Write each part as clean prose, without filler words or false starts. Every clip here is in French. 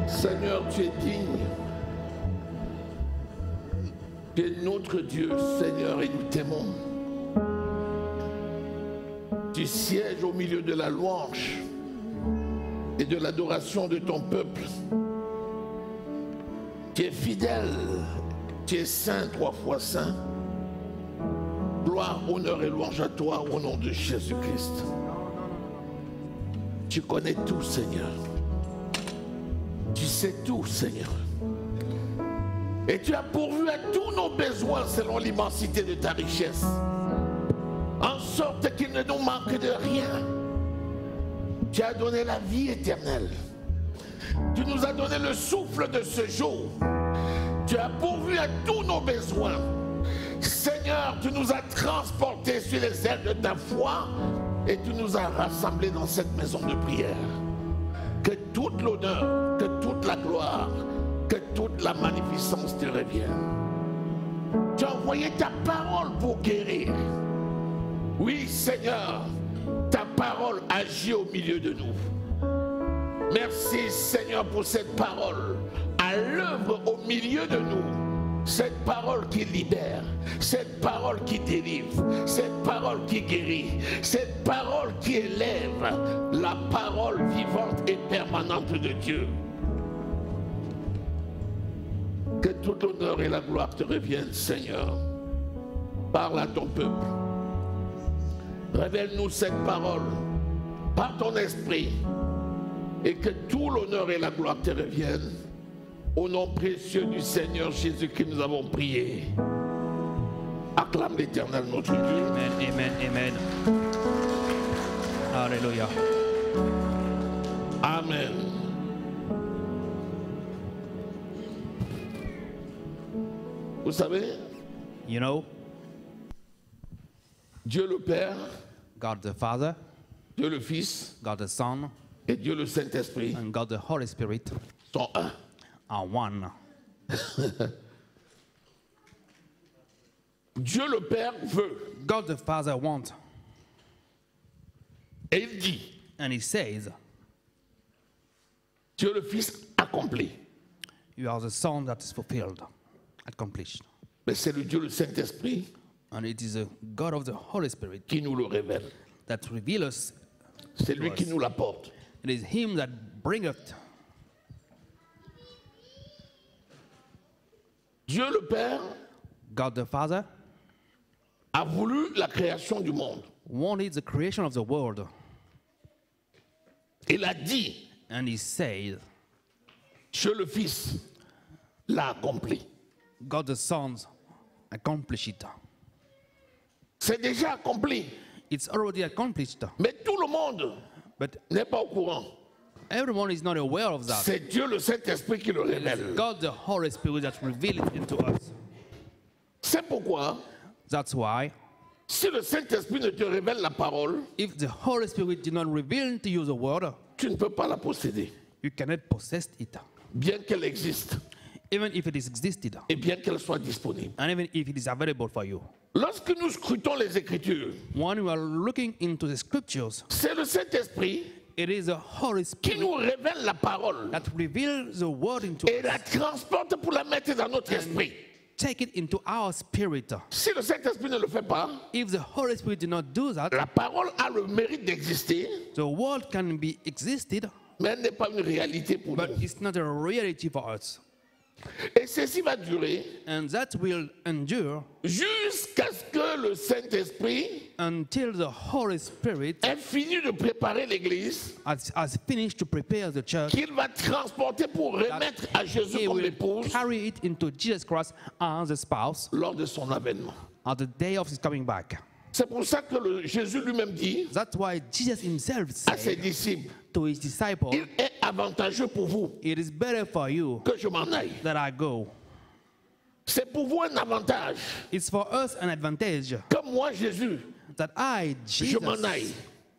Seigneur, tu es digne. Tu es notre Dieu, Seigneur, et nous t'aimons. Tu sièges au milieu de la louange et de l'adoration de ton peuple. Tu es fidèle, tu es saint, 3 fois saint. Gloire, honneur et louange à toi au nom de Jésus-Christ. Tu connais tout, Seigneur. Tu sais tout, Seigneur. Et tu as pourvu à tous nos besoins selon l'immensité de ta richesse. En sorte qu'il ne nous manque de rien. Tu as donné la vie éternelle. Tu nous as donné le souffle de ce jour. Tu as pourvu à tous nos besoins. Seigneur, tu nous as transportés sur les ailes de ta foi et tu nous as rassemblés dans cette maison de prière. Que toute l'honneur, que toute la gloire, que toute la magnificence te revienne. Tu as envoyé ta parole pour guérir. Oui, Seigneur, ta parole agit au milieu de nous. Merci, Seigneur, pour cette parole à l'œuvre au milieu de nous. Cette parole qui libère, cette parole qui délivre, cette parole qui guérit, cette parole qui élève, la parole vivante et permanente de Dieu. Que tout l'honneur et la gloire te reviennent, Seigneur. Parle à ton peuple. Révèle-nous cette parole par ton esprit et que tout l'honneur et la gloire te reviennent. Au nom précieux du Seigneur Jésus que nous avons prié. Acclame l'Éternel notre Dieu. Amen, amen, amen. Alléluia. Amen. Vous savez, You know, Dieu le Père, God the Father, Dieu le Fils God the Son, et Dieu le Saint-Esprit and God the Holy Spirit sont un. are one. Dieu le Père veut God the Father wants, et il dit, and He says, Dieu le Fils accomplit. you are the Son that is fulfilled, accomplished. Mais c'est le Dieu le Saint-Esprit And it is the God of the Holy Spirit qui nous le révèle. that reveals us. C'est lui qui nous l'apporte. It is Him that bringeth. Dieu le Père God the Father a voulu la création du monde. wanted the creation of the world. Il a dit, And He said, Dieu le Fils l'a accompli. God the Son accomplished it. C'est déjà accompli. It's already accomplished. Mais tout le monde But n'est pas au courant. everyone is not aware of that. C'est Dieu le Saint-Esprit qui le It is révèle. God the Holy Spirit that reveals it into us. C'est pourquoi, That's why, si le Saint-Esprit ne te révèle la parole, if the Holy Spirit did not reveal to you the word, tu ne peux pas la posséder. you cannot possess it. Bien qu'elle existe Even if it is existed, et bien qu'elle soit disponible. and even if it is available for you. Lorsque nous scrutons les Écritures, When you are looking into the scriptures, c'est le Saint-Esprit it is the Holy qui Spirit nous révèle la parole that reveals the word into et us. la transporte pour la mettre dans notre esprit. Take it into our spirit. Si le Saint-Esprit ne le fait pas, If the Holy Spirit did not do that, la parole a le mérite d'exister, the word can be existed, mais elle n'est pas une réalité pour but nous. it's not a reality for us. Et ceci va durer And that will endure jusqu'à ce que le Saint-Esprit until the Holy Spirit ait fini de préparer l'Église, has finished to prepare the church. qu'il va transporter pour remettre à Jésus He comme will épouse carry it into Jesus Christ as the spouse lors de son avènement. at the day of His coming back. C'est pour ça que Jésus lui-même dit That's why Jesus Himself à ses said disciples, to His disciples, il est avantageux pour vous it is better for you que je m'en aille. that I go. C'est pour vous un avantage It's for us an advantage que moi, Jésus, that I, je m'en Jesus, aille.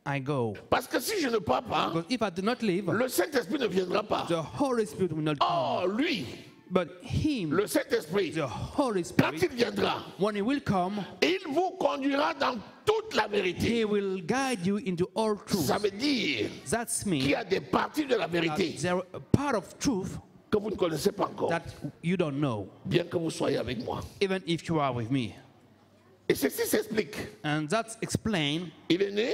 I go. Parce que si je ne pars pas, Because if I do not leave, le Saint-Esprit ne viendra pas. the Holy Spirit will not come. Or, lui, But him, le Saint-Esprit, the Holy quand Spirit, il viendra, when he will come, il vous conduira dans toute la vérité. he will guide you into all truth. Ça veut dire That's qu'il me. y a des parties de la vérité There are a part of truth que vous ne connaissez pas encore, that you don't know, bien que vous soyez avec moi. even if you are with me. Et ceci s'explique. And that's explained. Il est né,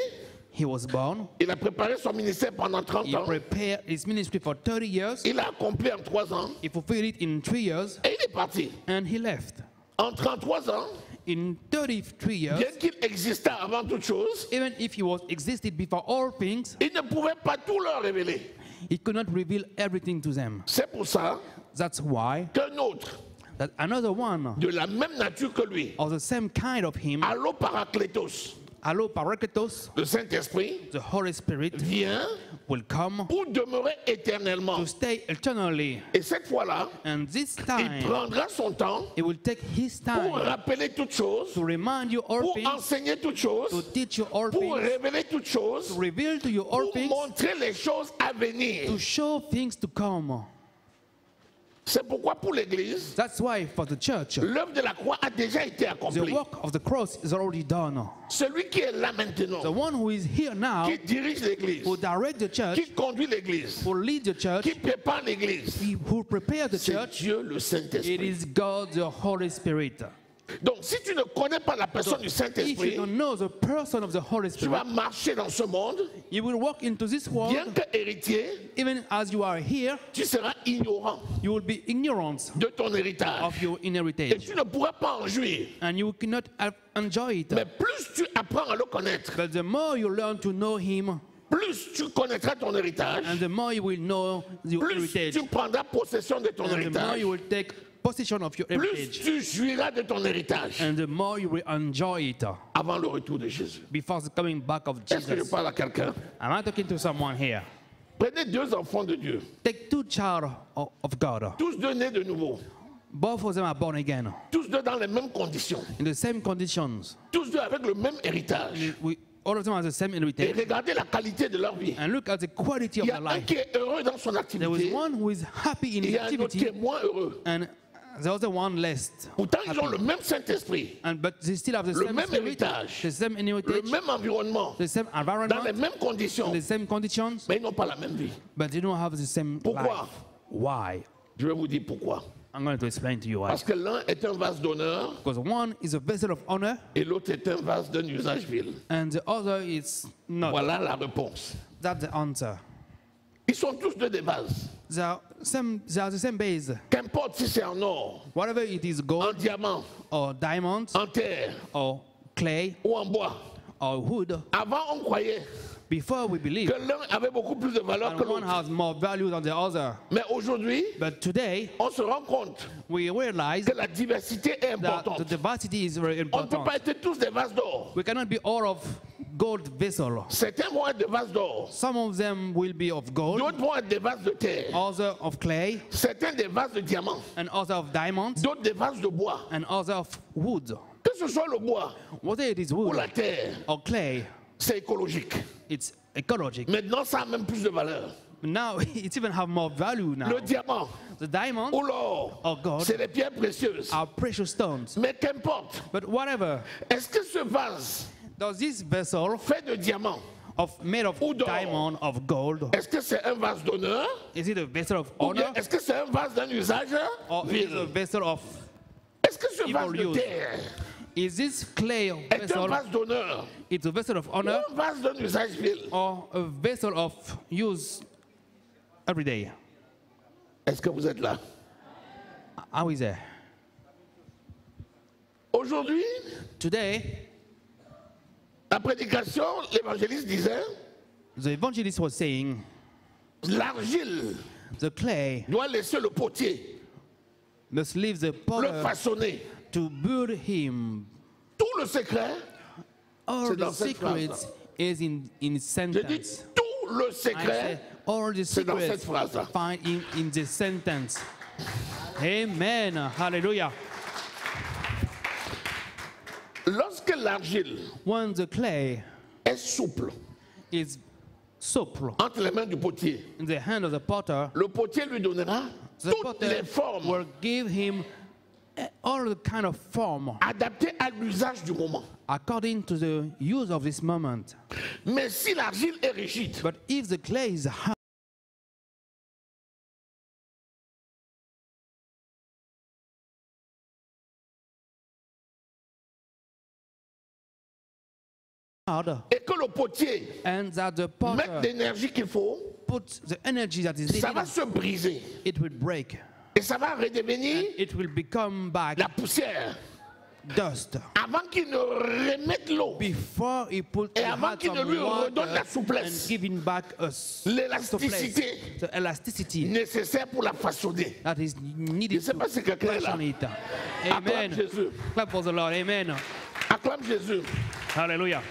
He was born. il a préparé son ministère pendant 30 He ans, prepared his ministry for 30 years. il a accompli en 3 ans, He fulfilled it in 3 years, et il est parti. and he left. En 33 ans, In 33 years, bien qu'il existât avant toute chose, even if he was existed before all things, il ne pouvait pas tout leur révéler. he could not reveal everything to them. C'est pour ça That's why qu'un autre, that another one de la même nature que lui, of the same kind of him, Allo Parakletos, Allo Parakletos, le Saint-Esprit, the Holy Spirit, vient will come pour demeurer éternellement. to stay eternally. Et cette fois-là, And this il time, prendra son temps he will take his pour time rappeler toutes choses, to remind you all pour things, enseigner toutes choses, to teach you all pour things, révéler toutes choses, to reveal to you all pour things, montrer les choses à venir. to show things to come. C'est pourquoi pour l'Église, That's why for the church, l'œuvre de la croix a déjà été the accomplie. work of the cross is already done. Celui qui est là The maintenant, one who is here now, qui dirige l'Église, who directs the church, qui conduit l'Église, who leads the church, qui prépare l'Église, who prepares the c'est church, Dieu le it Saint-Esprit. is God the Holy Spirit. Donc si tu ne connais pas la personne du If Saint-Esprit, you don't know the person of the Holy tu vas Spirit, marcher dans ce monde, you will walk into this bien world, que héritier, even as you are here, tu seras ignorant you will be ignorant de ton héritage. of your Et inheritance, tu ne pourras pas en jouir. and you cannot enjoy it. Mais plus tu apprends à le connaître, But the more you learn to know Him, plus tu connaîtras ton héritage, and the more you will know your plus heritage, tu prendras possession de ton and the more héritage, you will take possession of your plus heritage, tu jouiras de ton héritage and the more you will enjoy it avant le retour de Jésus. before the coming back of Est-ce que je Jesus. parle à quelqu'un? Am I talking to someone here? Prenez 2 enfants de Dieu, Take 2 child of God. tous 2 nés de nouveau, Both of them are born again tous 2 dans les mêmes conditions, in the same conditions. tous 2 avec le même héritage. All of them have the same Et heritage. regardez la qualité de leur vie. And look at the quality of Il y a their un life. qui est heureux dans son There was activité, one who is happy in il y his a un autre qui activity, est moins heureux. and the other one less. Pourtant, ils ont happy. le même Saint-Esprit, But they still have the le same même spirit, héritage, the same le heritage, même environnement, the same dans les environment, mêmes conditions, the same conditions, mais ils n'ont pas la même vie. but they don't have the same Pourquoi? life. Why? Je vais vous dire pourquoi. I'm going to explain to you why. Parce que l'un est un vase d'honneur Because one is a vessel of honor, et l'autre est un vase d'un usage vil. and the other is not. Voilà la réponse. That's the answer. Ils sont tous 2 des vases. They are the same base. Qu'importe si c'est en or, Whatever it is, en gold diamant, or diamond en terre or clay ou en bois. or wood, Avant, on croyait before we believe, que l'un avait beaucoup plus de valeur que and one l'autre. has more value than the other. Mais aujourd'hui, But today, on se rend compte we realize que la diversité est that the importante. diversity is very On ne peut important. pas être tous des vases d'or. We cannot be all of gold vessel. Certains vont être des vases d'or. Some of them will be of gold, D'autres vont être des vases de terre. other of clay, Certains des vases de diamant. and other of diamonds, D'autres des vases de bois. and other of wood. Que ce soit le bois Whether it is ou wood la terre, or clay, c'est écologique. it's ecologic. Maintenant, ça a même plus de valeur. Now it even have more value now. Le diamant The diamond ou l'or, or gold c'est des pierres précieuses. are precious stones. Mais qu'importe, But whatever, est-ce que ce vase does this vessel fait de diamant, made of Ou d'or. diamond, of gold, est-ce que c'est un vase d'honneur is it a vessel of ou bien honor, est-ce que c'est un vase d'un usage or is it a vil? vessel of, Est-ce que ce evil vase de use? terre is this clay est un vessel, vase d'honneur it's a vessel of ou honor, un vase d'un usage vil? or a vessel of use every day? Est-ce que vous êtes là? How is it? Aujourd'hui, Today, la prédication, l'évangéliste disait, the evangelist was saying, l'argile the clay doit laisser le potier must leave the le potter façonner. to build him. Tout le secret, All C'est the dans cette secrets phrase-là. is in je dis sentence. tout le I secret, said, all the c'est dans cette secrets phrase-là. find in the sentence. Amen. Hallelujah. Lorsque l'argile When the clay est souple is supple entre les mains du potier, in the hand of the potter, le potier lui donnera The toutes les potter formes will give him all the kind of form adaptées à l'usage du moment. according to the use of this moment. Mais si l'argile est rigide, But if the clay is hard et que le potier and that the mette potter l'énergie qu'il faut, puts the energy that is ça needed, va se briser. it will break. Et ça va redevenir It will become back la poussière. dust. Avant qu'il ne remette l'eau Before he put et the avant heart qu'il ne of lui redonne la water souplesse, and giving back l'élasticité the elasticity nécessaire pour la façonner. that is Je ne needed sais to pas si quelqu'un est là. fashion it. Acclame Amen. Jésus. Clap for the Lord. Amen. Acclame Jésus. Hallelujah.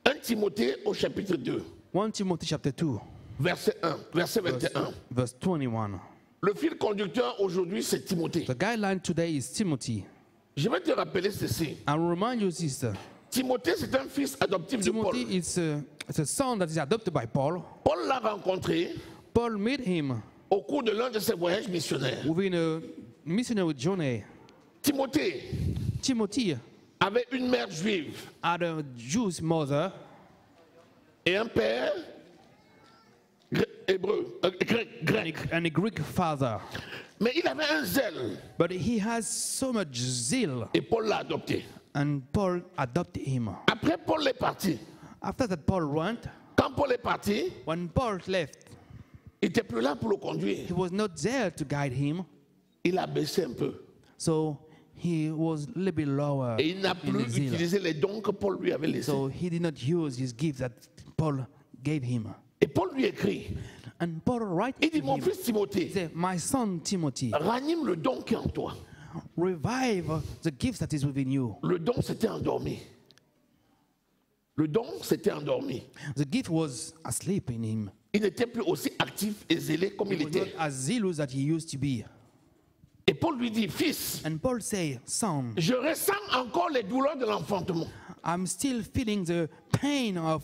1 Timothée au chapitre 2, 1 Timothy chapter 2, verset 1, verset 21. verse 21. Le fil conducteur aujourd'hui, c'est Timothée. The guideline today is Timothy. Je vais te rappeler ceci. I will remind you, sister, Timothée, c'est un fils adoptif de Paul. Timothy is it's a son that is adopted by Paul. Paul l'a rencontré Paul met him au cours de l'un de ses voyages missionnaires. within a missionary journey. Timothée Timothy avait une mère juive had a Jewish mother et un père hébreu, grec. and a Greek father. Mais il avait un zèle But he has so much zeal, et Paul l'a adopté. and Paul adopted him. Après, Paul est parti. After that, Paul went. Quand Paul est parti, When Paul left, il n'était plus là pour le conduire. he was not there to guide him, Il a baissé un peu. so he was a little bit lower Et il n'a in plus his zeal. utilisé les dons que Paul lui avait laissés. So he did not use his gift that Paul gave him. Et Paul lui écrit. And Paul writes Il dit, to mon him, fils Timothée, he said, my son Timothy, ranime le don qui est en toi. revive the gift that is within you. Le don s'était endormi. Le don s'était endormi. The gift was asleep in him. Il n'était plus aussi actif et zélé comme il He was not était. as zealous that he used to be. Et Paul lui dit, fils, And Paul say, son, je ressens encore les douleurs de l'enfantement. I'm still feeling the pain of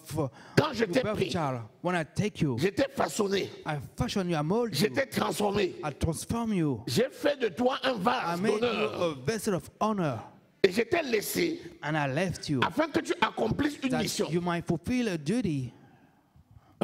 Quand je your t'ai birth pris, child. When I take you, j'étais façonné, I fashion you, I mold you, j'étais transformé. I transform you. J'ai fait de toi un I vase made you d'honneur. a vessel of honor, Et je t'ai laissé and I left you afin que tu accomplisses une that mission. you might fulfill a duty.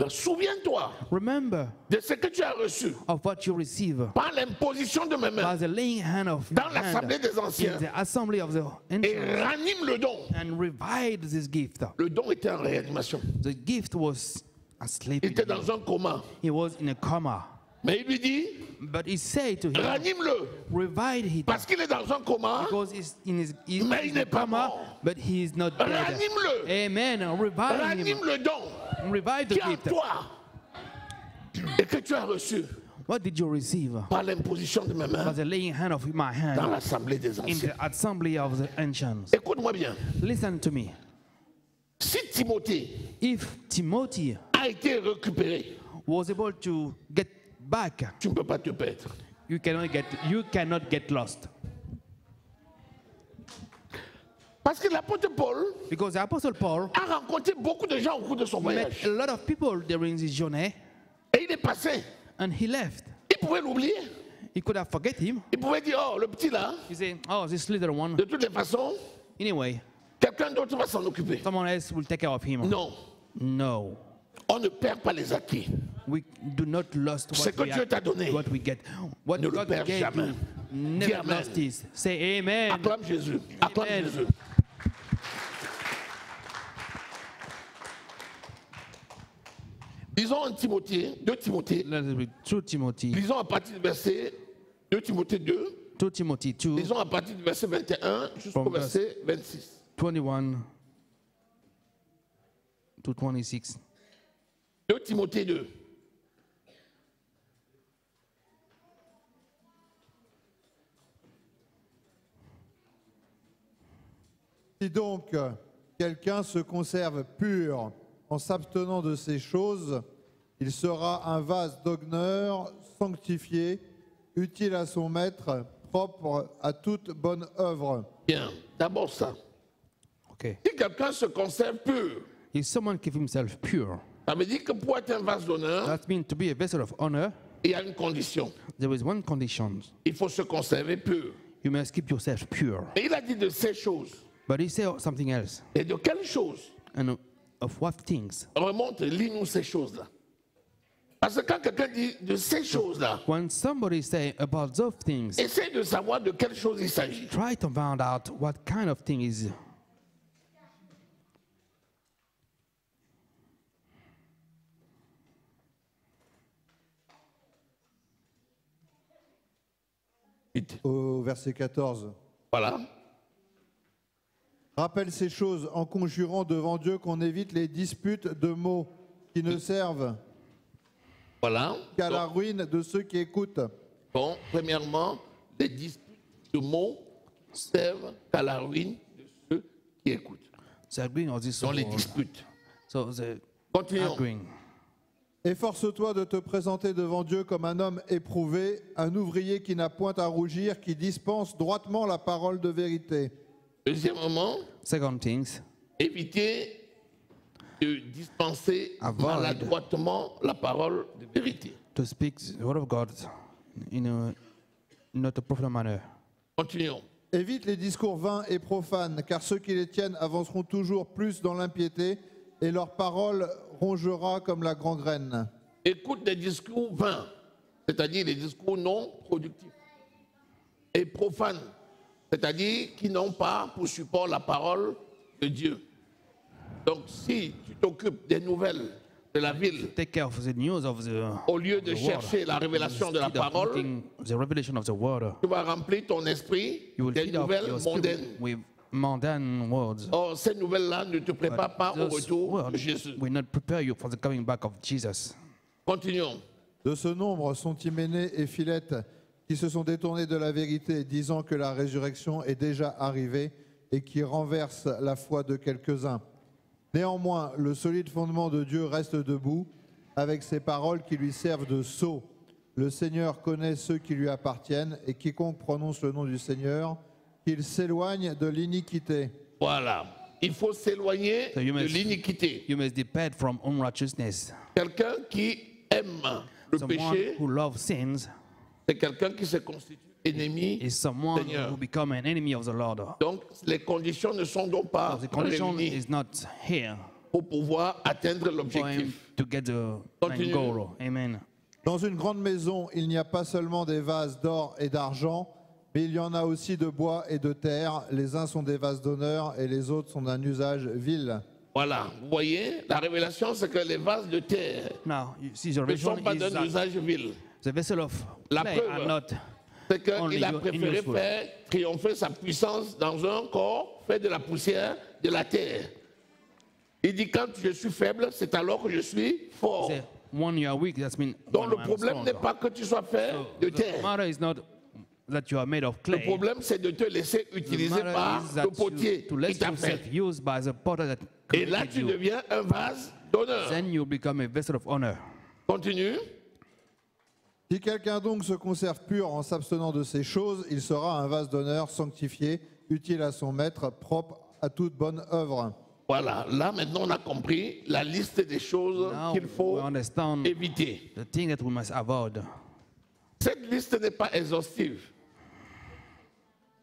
Souviens-toi Remember de ce que tu as reçu of what you receive par l'imposition de mes by mains the laying hand of dans hand l'assemblée des in anciens the assembly of the et ancients, ranime le don. and revive this gift. Le don était en réanimation. The gift was asleep. Il était dans un coma. He was in a coma. Mais il lui dit, But he said to him, ranime-le revive him, parce qu'il est dans un coma. because he's Mais il in n'est a pas coma, mort. but he is not dead. Ranime-le. Amen. Revive Ranime him. le don Revive qui the est en gift. toi et que tu as reçu What did you receive? par l'imposition de mes By mains the laying hand of my dans hand l'assemblée des in anciens. the assembly of the ancients. Écoute-moi bien. Listen to me. Si Timothée If Timothy a été récupéré, was able to get back, tu ne peux pas te perdre. you cannot get lost. Parce que l'apôtre Paul Because the Apostle Paul a rencontré beaucoup de gens au cours de son met voyage. a lot of people during this journey, Et il est passé. and he left. Il pouvait l'oublier. He could have forget him. Il pouvait dire, oh, le petit là, He said, oh, this little one. de toutes les façons, Anyway, quelqu'un d'autre va s'en occuper. someone else will take care of him. Non, No. on ne perd pas les acquis. We do not lose Ce que Dieu t'a donné, what we get. What ne le God perds gave jamais. you, Dis never amen. lost this. Say amen. Acclame Jésus. Acclame Amen. Jésus. Lisons en Timothée, 2 Timothée. Let's read 2 Timothy. Lisons à partir du verset 2 Timothée 2. 2 Timothy 2, Lisons à partir du verset 21 jusqu'au From verset 26. 21 to 26. 2 Timothée 2. Si donc quelqu'un se conserve pur en s'abstenant de ces choses, il sera un vase d'honneur sanctifié, utile à son maître, propre à toute bonne œuvre. Bien, d'abord ça. Okay. Si quelqu'un se conserve pur, If someone keep himself pure, Ça veut dire que pour être un vase d'honneur, That means to be a vessel of honor, il y a une condition. there is one condition. Il faut se conserver pur. You must keep yourself pure. Et il a dit de ces choses. But he said something else. Et de quelles choses? And of what things? Remonte, lis-nous ces choses-là. Parce que quand quelqu'un dit de ces choses-là, When somebody say about those things, essaye de savoir de quelles choses il s'agit. try to find out what kind of thing is. Au verset 14. Voilà. Rappelle ces choses en conjurant devant Dieu qu'on évite les disputes de mots qui ne servent Voilà. qu'à la ruine de ceux qui écoutent. Bon, premièrement, les disputes de mots servent qu'à la ruine de ceux qui écoutent. So agreeing on this Dans les word. disputes. So the Continuons. agreeing. Efforce-toi de te présenter devant Dieu comme un homme éprouvé, un ouvrier qui n'a point à rougir, qui dispense droitement la parole de vérité. Deuxièmement, Second things, éviter de dispenser Avoid. maladroitement la parole de vérité. to speak the word of God in a not a proper manner. Continuons. Évite les discours vains et profanes, car ceux qui les tiennent avanceront toujours plus dans l'impiété, et leur parole rongera comme la gangrène. Écoute des discours vains, c'est-à-dire les discours non productifs, et profanes, c'est-à-dire qui n'ont pas pour support la parole de Dieu. Donc si tu t'occupes des nouvelles de la ville, Take care of the news of the au lieu de the word. chercher la révélation de la Instead of parole, looking the revelation of the word, tu vas remplir ton esprit you will des feed up nouvelles your spirit mondaines. with mundane words. Or, ces nouvelles-là ne te préparent pas au Those retour words de Jésus. will not prepare you for the coming back of Jesus. Continuons. De ce nombre sont Hyménée et Philette, qui se sont détournés de la vérité, disant que la résurrection est déjà arrivée et qui renversent la foi de quelques-uns. Néanmoins, le solide fondement de Dieu reste debout, avec ces paroles qui lui servent de sceau. Le Seigneur connaît ceux qui lui appartiennent, et quiconque prononce le nom du Seigneur, qu'il s'éloigne de l'iniquité. Voilà. Il faut s'éloigner So you de must- l'iniquité. You must depart from unrighteousness. Quelqu'un qui aime le Someone péché, who loves sins c'est quelqu'un qui se constitue ennemi. is someone Seigneur. who become an enemy of the Lord. Donc, les conditions ne sont donc pas The condition réunies is not here pour pouvoir atteindre for him l'objectif. to get the Continue. main goal. Amen. Dans une grande maison, il n'y a pas seulement des vases d'or et d'argent, mais il y en a aussi de bois et de terre. Les uns sont des vases d'honneur et les autres sont d'un usage vil. Voilà. Vous voyez, la révélation, c'est que les vases de terre Now, you see, the ne revelation sont pas is d'un that usage vil. the vessel of La clay preuve. are not. C'est Only qu'il a you- préféré in your faire triompher sa puissance dans un corps fait de la poussière de la terre. Il dit quand je suis faible, c'est alors que je suis fort. Say, when you are weak, that's mean Donc when le I'm problème strong. n'est pas que tu sois fait de The terre. matter is not that you are made of Le clay. problème c'est de te laisser The utiliser matter par is that le potier to qui let t'a yourself fait. used by the potter that Et là created tu you. deviens un vase d'honneur. Then you become a vessel of honor. Continue. Si quelqu'un donc se conserve pur en s'abstenant de ces choses, il sera un vase d'honneur sanctifié, utile à son maître, propre à toute bonne œuvre. Voilà, là maintenant on a compris la liste des choses Now qu'il faut we understand éviter. the thing that we must avoid. Cette liste n'est pas exhaustive.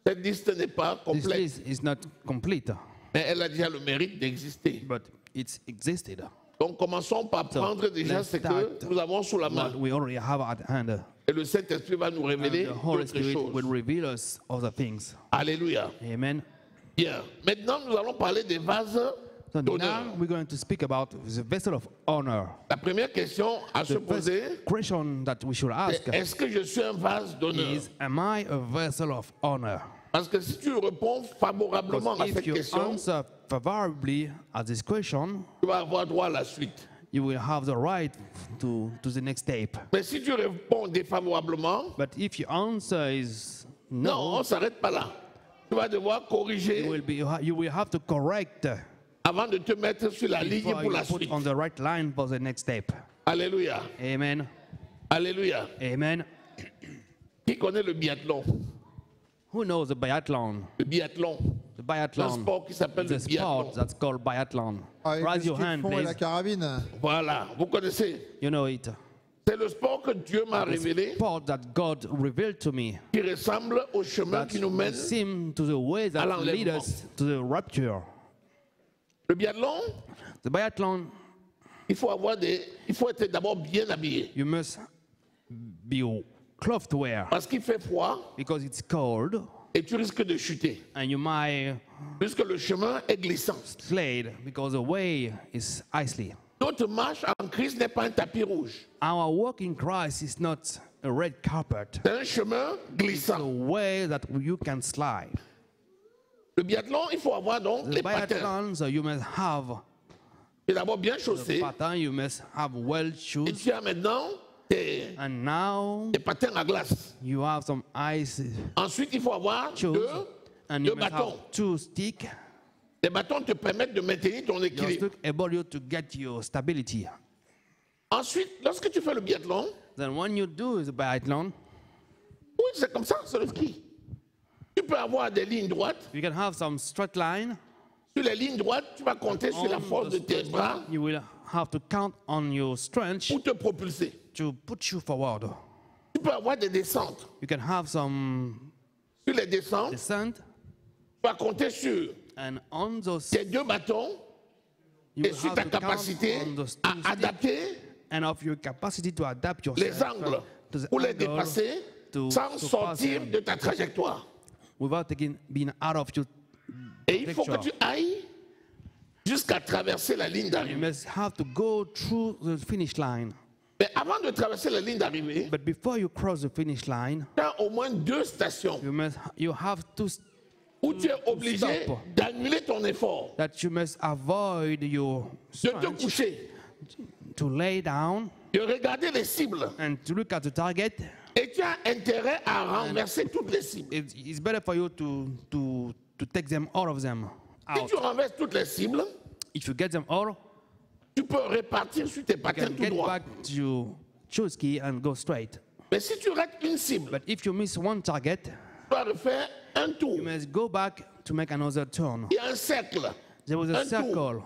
Cette liste n'est pas This complète, list is not complete, mais elle a déjà le mérite d'exister. but it's existed. Donc commençons par So, prendre déjà let's ce que start nous avons sous la main. What we already have at hand. Et le Saint-Esprit va nous And révéler the Holy d'autres Spirit will choses. reveal us other things. Alléluia. Amen. Bien. Maintenant, nous allons parler des vases So d'honneur. now we're going to speak about the vessel of honor. La première question à se The first poser, question that we should ask c'est est-ce que je suis un vase d'honneur? is, am I a vessel of honor? Parce que si tu réponds favorablement Because à cette if you question, answer favorably at this question, tu vas avoir droit à la suite. you will have the right to the next step. Mais si tu réponds défavorablement, But if your answer is non, on no, ne s'arrête pas là. Tu vas devoir corriger you will have to correct avant de te mettre sur la ligne before pour you la put suite. on the right line for the next step. Alléluia. Amen. Alléluia. Amen. Qui connaît le biathlon? Who knows the biathlon? Le biathlon. The biathlon. sport qui s'appelle le The biathlon. sport that's called biathlon. Avec Raise le your ski de hand, fond et la please. carabine. Voilà, vous connaissez. You know it. C'est le sport que Dieu m'a The révélé, sport that God revealed to me qui ressemble au chemin that qui nous mène. seem to the way that l'enlèvement. lead us to the rapture. Le biathlon, The biathlon, il faut être d'abord bien habillé. you must be clothed to wear Parce qu'il fait froid because it's cold et tu risques de chuter. and you might Puisque le chemin est glissant. slide because the way is icy. Notre marche en Christ n'est pas un tapis rouge. Our walk in Christ is not a red carpet. C'est un chemin It's a glissant. way that you can slide. Le biathlon, il faut avoir donc The les patins. biathlon, so you must have Et d'abord bien the chaussé. pattern, you must have well Et shoes, tu as maintenant tes and now patins à glace. you have some ice Ensuite, il faut avoir shoes, and you deux must bâtons. have 2 sticks. Les bâtons te permettent de maintenir ton Your équilibre. stick able you to get your stability. Ensuite, lorsque tu fais le biathlon, Then when you do the biathlon, oui, c'est comme ça, c'est le ski. Tu peux avoir des lignes droites. you can have some straight line. Sur les lignes droites, tu vas compter sur la On force de the tes straight bras line, you will have to count on your strength pour te propulser. to put you forward. Tu peux avoir des descentes. You can have some Sur les descentes, descent, tu vas compter sur and on those tes deux bâtons you et will sur have ta to count capacité on those à 2 sticks adapter and of your capacity to adapt les yourself angles to the ou les angle dépasser to sans surpass sortir them de ta trajectoire. without being out of your Et il faut que tu picture. ailles jusqu'à traverser la ligne You d'arrivée. must have to go through the finish line. Mais avant de traverser la ligne d'arrivée, But before you cross the finish line, tu as au moins deux stations you have to où tu es obligé stop. d'annuler ton effort, that you must avoid your de te strength, coucher, to lay down de regarder les cibles. and to look at the target. Et tu as intérêt à renverser toutes les cibles. It's better for you to take them, all of them Si out. tu renverses toutes les cibles, If you get them all, tu peux repartir sur tes you patins can tout get droit. back to your shoe ski and go straight. Mais si tu rates une cible, But if you miss one target, tu dois refaire un tour. you must go back to make another turn. Il y a un cercle. There was Un a tour. circle,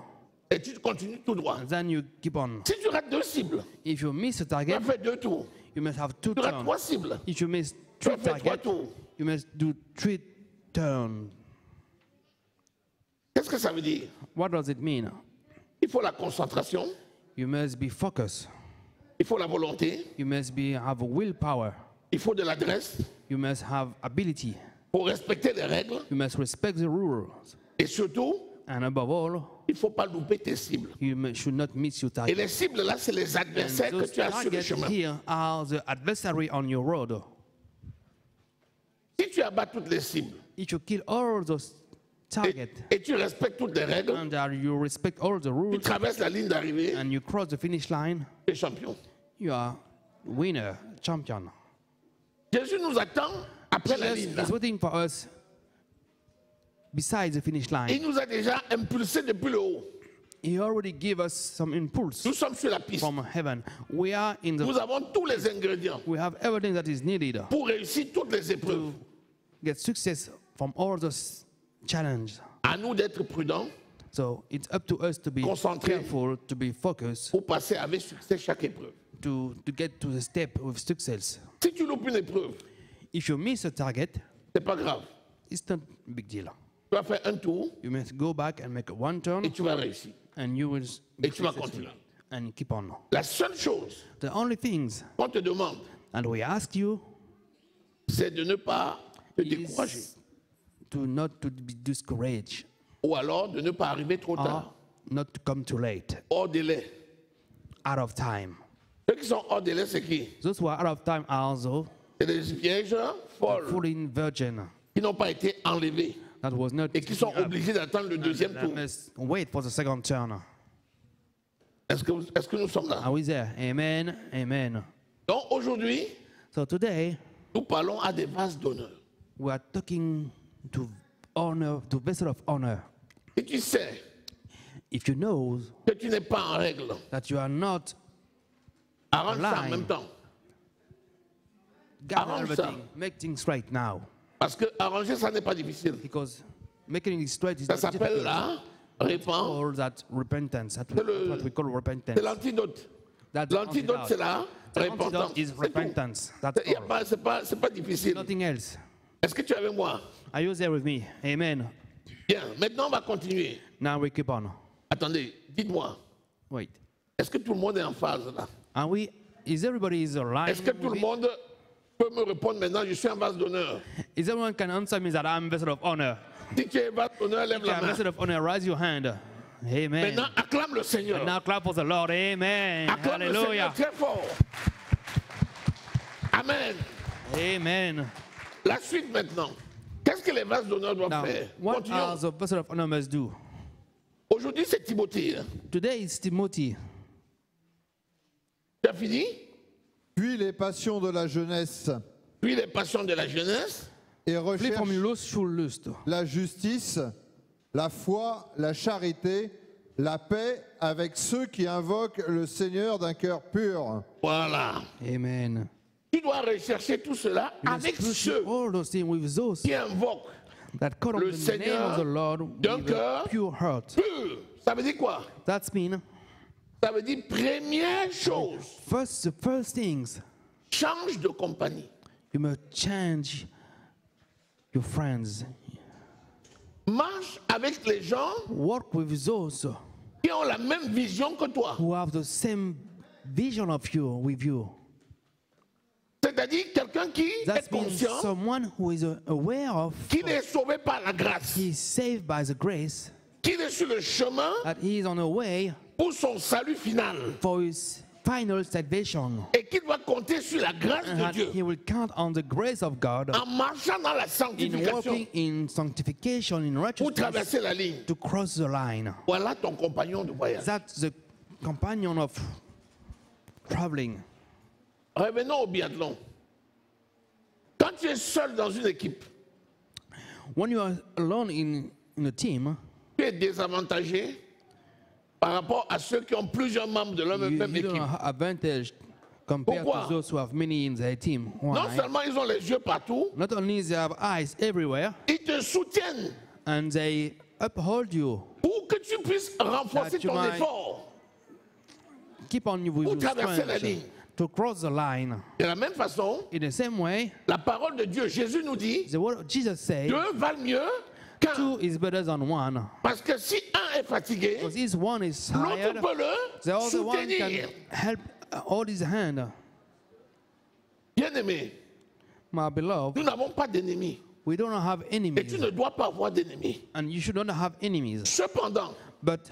Et tu continues tout droit. and then you keep on. Si tu rates deux cibles, If you miss a tu vas target, faire deux tours. you must have 2 Tu rates turns. trois cibles, If you miss tu 3 vas faire trois targets, tours. you must do 3 turns. Qu'est-ce que ça veut dire? What does it mean? Il faut la concentration, You must be focused. il faut la volonté, You must have willpower. il faut de l'adresse You must have ability. pour respecter les règles. You must respect the rules. Et surtout, And above all, il ne faut pas louper tes cibles. should not miss your Et target. les cibles là, c'est les And adversaires que those tu as sur le targets chemin. here are the adversary on your road. Si tu abats toutes les cibles If you kill all those targets et tu respectes toutes les règles, and you respect all the tu rules traverses la ligne d'arrivée, and you cross the finish line, tu es champion. you are winner, champion. Jésus nous attend après la Jesus ligne. là. is waiting for us beside the finish line. Il nous a déjà impulsé depuis le haut. He already gave us some impulse Nous sommes sur la piste. from heaven. We are in Nous the. avons tous les ingrédients We have everything that is needed pour réussir toutes les épreuves. get success from all those challenges. À nous d'être prudents So it's up to us to be Concentré. careful, to be focused, pour passer avec succès chaque épreuve. to get to the step with success. Si tu loupes une épreuve, If you miss a target, c'est pas grave. it's not a big deal. Tu vas faire un tour You must go back and make one turn, et tu vas réussir. and you will be Et tu vas successful. continuer. And keep on. La seule chose The only things, qu'on te demande, and we ask you, c'est de ne pas te décourager. is not to be discouraged Ou alors de ne pas arriver trop or tard, not to come too late, hors délai. out of time. Ceux qui sont hors délai, c'est qui? Those who are out of time are also C'est des vierges folles fooling virgin qui n'ont pas été enlevées that was not et qui sont taken up, obligées d'attendre le deuxième that tour. must wait for the second turn. Est-ce que nous sommes là? Are we there? Amen. Amen. Donc aujourd'hui, So today nous parlons à des vases d'honneur. we are talking to honor, to vessel of honor. Si tu sais If you know que tu n'es pas en règle, that you are not arrange ça en Lying. même temps. gather Arrange everything, ça. make things right now, Parce que arranger ça n'est pas difficile. because Making it straight is Ça not s'appelle difficult. la repentance. Or that repentance. That's C'est le- what we call C'est repentance. l'antidote. That's the L'antidote, c'est la The antidote repentance. is C'est tout. repentance. That's Y a all. pas- C'est pas difficile. Nothing else. Est-ce que tu es avec moi? Are you there with me? Amen. Bien. Maintenant, on va continuer. Now we keep on. Attendez, dites-moi. Wait. Est-ce que tout le monde est en phase là? Are we? Is everybody is aligned? Est-ce que tout le monde peut me répondre maintenant? Je suis en vase d'honneur. Is everyone can answer me that I'm vessel of honor? Si tu es vase d'honneur, lève If you la are main. vessel of honor, raise your hand. Amen. Maintenant, acclame le Seigneur. And now clap for the Lord. Amen. Acclame le Hallelujah. Seigneur très fort. Amen. Amen. La suite maintenant. Qu'est-ce que les vases d'honneur doivent Now, faire? what Continuons. are the vessel of honor must do? Aujourd'hui, c'est Timothée. Hein. Today is Timothy. Tu as fini? Puis les passions de la jeunesse Puis les passions de la jeunesse. et Flee recherche from lust to lust. la justice, la foi, la charité, la paix avec ceux qui invoquent le Seigneur d'un cœur pur. Voilà. Amen. Tu dois rechercher tout cela You avec must pursue ceux all those things with those qui invoquent that call on le the name Seigneur of the Lord d'un with a cœur pure heart. pur. Ça veut dire quoi? That's mean Ça veut dire première chose, the first things change de compagnie. you must change your friends. Marche avec les gens Work with those qui ont la même vision que toi. who have the same vision of you with you. C'est-à-dire quelqu'un qui That est means conscient someone who is aware of qu'il est sauvé par la grâce, he is saved by the grace, qu'il est sur le chemin that he is on a way pour son salut final for his final salvation, et qu'il doit compter sur la grâce and de that Dieu he will count on the grace of God en marchant dans la in sanctification walking in sanctification, in pour righteousness, traverser la ligne. to cross the line. Voilà ton compagnon de voyage. That's the companion of traveling. Revenons au biathlon. Quand tu es seul dans une équipe, When you are alone in a team, tu es désavantagé par rapport à ceux qui ont plusieurs membres de la même you don't équipe. have advantage compared Pourquoi? to those who have many in their team. Non Why? seulement ils ont les yeux partout, Not only they have eyes everywhere, ils te soutiennent and they uphold you, pour que tu puisses renforcer That you ton might effort. keep on you with Pour your traverser la ligne. strength to cross the line. De la même façon, In the same way, la parole de Dieu, Jésus nous dit, the word of Jesus said, deux valent mieux qu'un. two is better than one. Parce que si un est fatigué, Because this one is l'autre tired, peut the le other one can soutenir. help hold his hand. Bien-aimé, My beloved, nous n'avons pas d'ennemis. we don't have Et tu enemies, ne dois pas avoir d'ennemis. and you should not have enemies. Cependant, But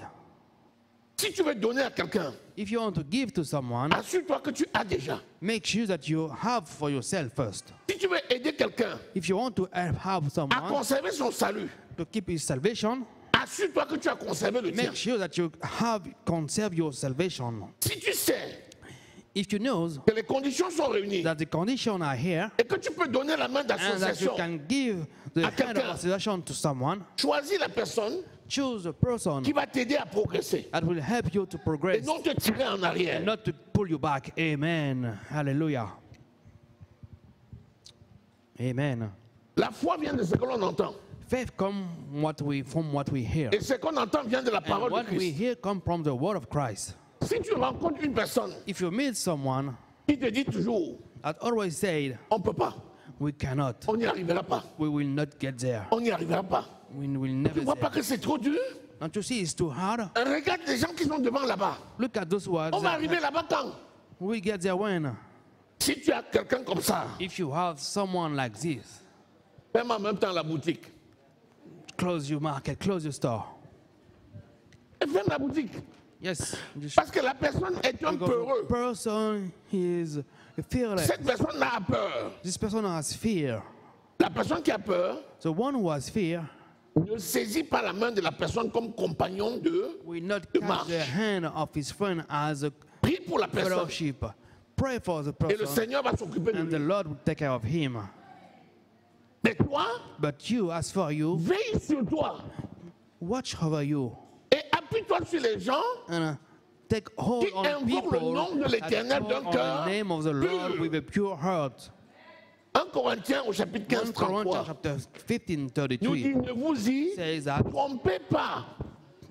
si tu veux donner à quelqu'un, if you want to give to someone, assure-toi que tu as déjà. make sure that you have for yourself first. Si tu veux aider quelqu'un If you want to help à someone conserver son salut, to keep his salvation, assure-toi que tu as conservé le tien. make sure that you have conserve your salvation. Si tu sais If you know que les conditions sont réunies that the conditions are here et que tu peux donner la main and that you d'association, can give the À hand quelqu'un. of association to someone, choisis la personne choose a person qui va t'aider à progresser that will help you to et progress, non te tirer en arrière. not to pull you back. Amen. Hallelujah. Amen. La foi vient de ce que l'on entend. Faith comes from what we hear. Et ce qu'on entend vient de la And parole de what we Christ. hear comes from the word of Christ. Si tu rencontres une personne If you meet someone qui te dit toujours, that always said, on ne peut pas, we cannot, on n'y arrivera pas, we will not get there, on n'y arrivera pas. we will Tu never ne vois pas there. que c'est trop dur? Don't you see it's too hard? Regarde les gens qui sont devant là-bas. Look at those words. On va arriver là-bas quand? We get there when? Si tu as quelqu'un comme ça, If you have someone like this, ferme en même temps la boutique. close your market, close your store. Et ferme la boutique. Yes. Just Parce que la personne est un because peureux. the person is fearless. Cette personne a peur. This person has fear. La personne qui a peur The one who has fear ne saisit pas la main de la personne comme compagnon de. will not de catch marche. the hand of his friend as a Prie pour la personne. fellowship. Pray for the Et le person, Seigneur va s'occuper de and the lui. Lord will take care of him. Mais toi, But you, as for you, veille sur toi. watch over you Et appuie-toi sur les gens and take hold Qui on invoque le people nom de that l'Éternel call d'un on cœur the name of the Lord pur. with a pure heart. 1 Corinthiens au chapitre 15, 1 Corinthians 33 chapter nous 15:33 dit ne vous y says that trompez pas.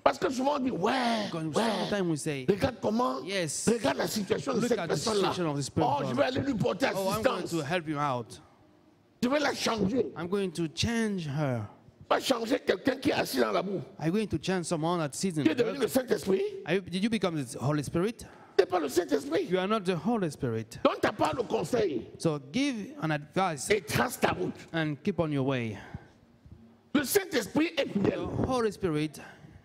Parce que souvent on dit ouais, sometimes we say, regarde comment, yes, regarde la situation de look cette at the personne-là. situation of this Oh, person. je vais aller lui porter oh, I'm going assistance. to help you out. Je vais la changer. I'm going to change her. Pas changer quelqu'un qui est assis dans la boue. Are you going to change someone that sits in Tu es the devenu dirt? le Saint-Esprit. Did you become the Holy Spirit? Tu n'es pas le Saint-Esprit. You are not the Holy Spirit. Donc tu pas le conseil So give an advice et trace ta route. and keep on your way. Le Saint-Esprit est The fidèle. Holy Spirit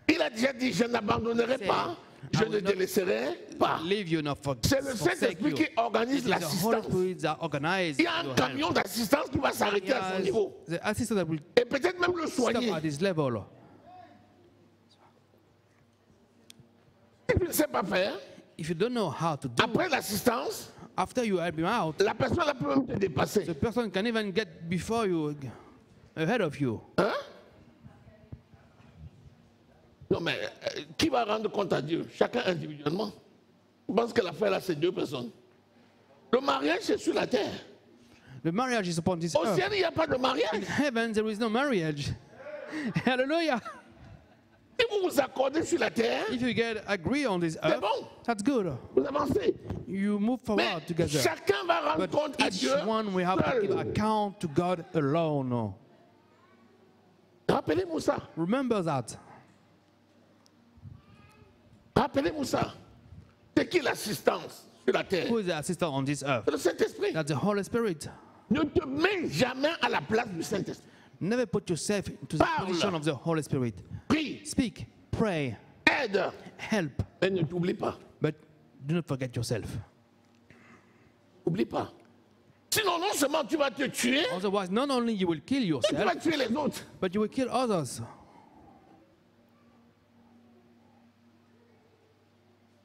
Il a déjà dit, je n'abandonnerai pas, je ne délaisserai pas. leave you, not C'est le forsake Saint-Esprit you. qui It organise is the Holy l'assistance. Spirit that organizes Il y a un your camion help. d'assistance qui va s'arrêter à son Yes, niveau. the assistant that will Et peut-être même le stop soigner. at this level. Si tu ne sais pas faire, If you don't know how to do après it, l'assistance, after you help him out, la personne elle peut même te dépasser. the person can even get before you, ahead of you. Hein? Non mais qui va rendre compte à Dieu? Chacun individuellement. Je pense que l'affaire là c'est deux personnes. Le mariage c'est sur la terre. The marriage is upon this Au earth. ciel il n'y a pas de In mariage. heaven, there is no marriage. Hallelujah. Si vous vous accordez sur la terre, If you get agree on this c'est earth, bon. that's good. Vous avancez. You move Mais forward together. chacun va rendre But compte à each Dieu one will have to give seul. account to God alone. Rappelez-vous ça. Remember that. Rappelez-vous ça. C'est qui l'assistance sur la terre? Who is the assistant on this earth? C'est le Saint-Esprit. That's the Holy Spirit. Ne te mets jamais à la place du Saint-Esprit. Never put yourself into the Parle. position of the Holy Spirit. Prie, Speak, pray, aide, help, mais ne t'oublie pas. but do not forget yourself. N'oublie pas. Sinon, non seulement tu vas te tuer, Otherwise, not only you will kill tu yourself, vas tuer les autres. but you will kill others.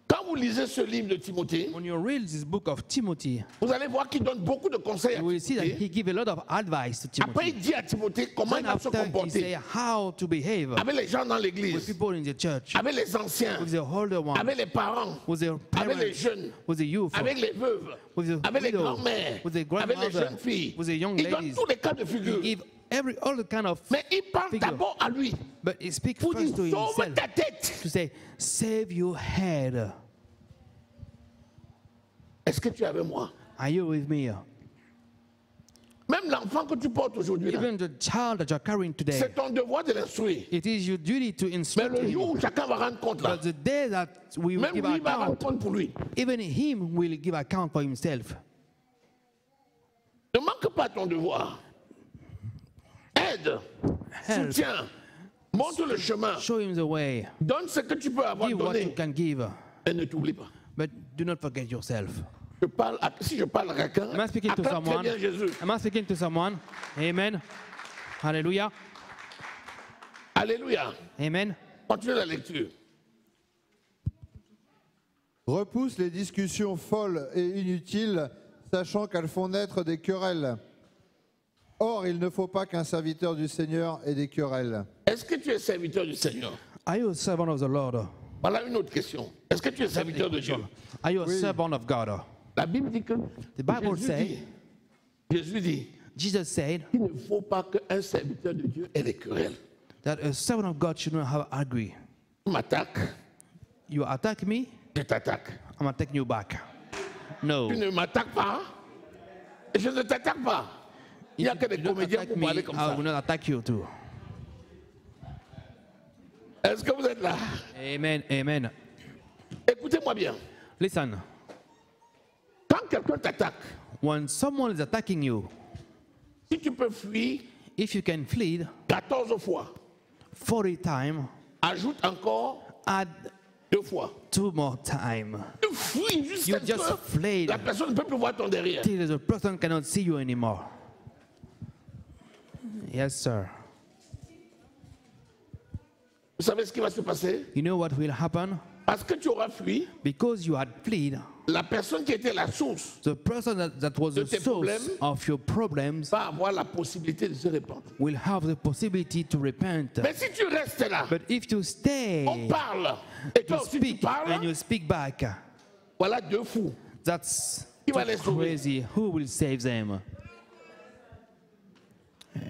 Quand vous lisez ce livre de Timothée, When you read this book of Timothy, vous allez voir qu'il donne beaucoup de conseils à you will see that Timothée. he gives a lot of advice to Après, Timothy. il dit à Timothée comment il Then va se after he comporter say how to behave avec les gens dans with l'église, people in the church, avec les anciens, with the older ones, avec les parents, with the avec les parents, jeunes, with the youth, avec les veuves, with the avec les widow, grands-mères, with the avec les grandmother, jeunes filles. with the young Il donne ladies. tous les cas de He figure. give all the kind of, Mais il parle figure. d'abord à lui but he speaks pour dire first to sauve himself ta tête. to say, save your head. Est-ce que tu es avec moi? Are you with me? Même l'enfant que tu portes aujourd'hui, là, Even the child that you're carrying today, c'est ton devoir de l'instruire. it is your duty to Mais instruct le jour him. où chacun va rendre compte, là, But the day that we will même give lui va rendre account, compte pour lui. even him will give account for himself. Ne manque pas ton devoir. Aide, Help. soutiens, montre le chemin, Show him the way. donne ce que tu peux avoir Give what you donné can give. et ne t'oublie pas. But do not forget yourself. Si je parle à quelqu'un, Am I speaking to acclame très someone? bien Jésus. Am I speaking to someone? Amen. Hallelujah. Alléluia. Amen. Continue la lecture. Repousse les discussions folles et inutiles, sachant qu'elles font naître des querelles. Or, il ne faut pas qu'un serviteur du Seigneur ait des querelles. Est-ce que tu es serviteur du Seigneur? Are you a servant of the Lord? Voilà une autre question. Est-ce que tu es serviteur de Dieu? Are you a servant of God? La Bible dit que The Bible says, Jésus dit Jesus said qu'il ne faut pas qu'un serviteur de Dieu ait des querelles. that a servant of God should not have agree. Tu m'attaques, You attack me, je t'attaque. I'm attacking you back. No. Tu ne m'attaques pas et je ne t'attaque pas. Il n'y a que des You don't comédiens attack pour me, parler comme I ça. will not attack you too. Est-ce que vous êtes là? Amen. Amen. Écoutez-moi bien. Listen, Quand quelqu'un t'attaque, when someone is attacking you, si tu peux fuir if you can flee 14 fois, 40 times, ajoute encore add 2 fois. 2 more times. Tu fuis jusqu'à You just ce flee que la personne ne peut plus voir ton derrière. till the person cannot see you anymore. Yes, sir. Vous savez ce qui va se passer? You know what will happen? Parce que tu auras fui, Because you had fled, la personne qui était la source the person that was De the tes source problèmes. of your problems va avoir la possibilité de se répandre. will have the possibility to repent. Mais si tu restes là, But if you on stay, parle, et toi you aussi tu speak and parles, you speak back, voilà 2 fous. that's Qui va les sauver? crazy. Who will save them?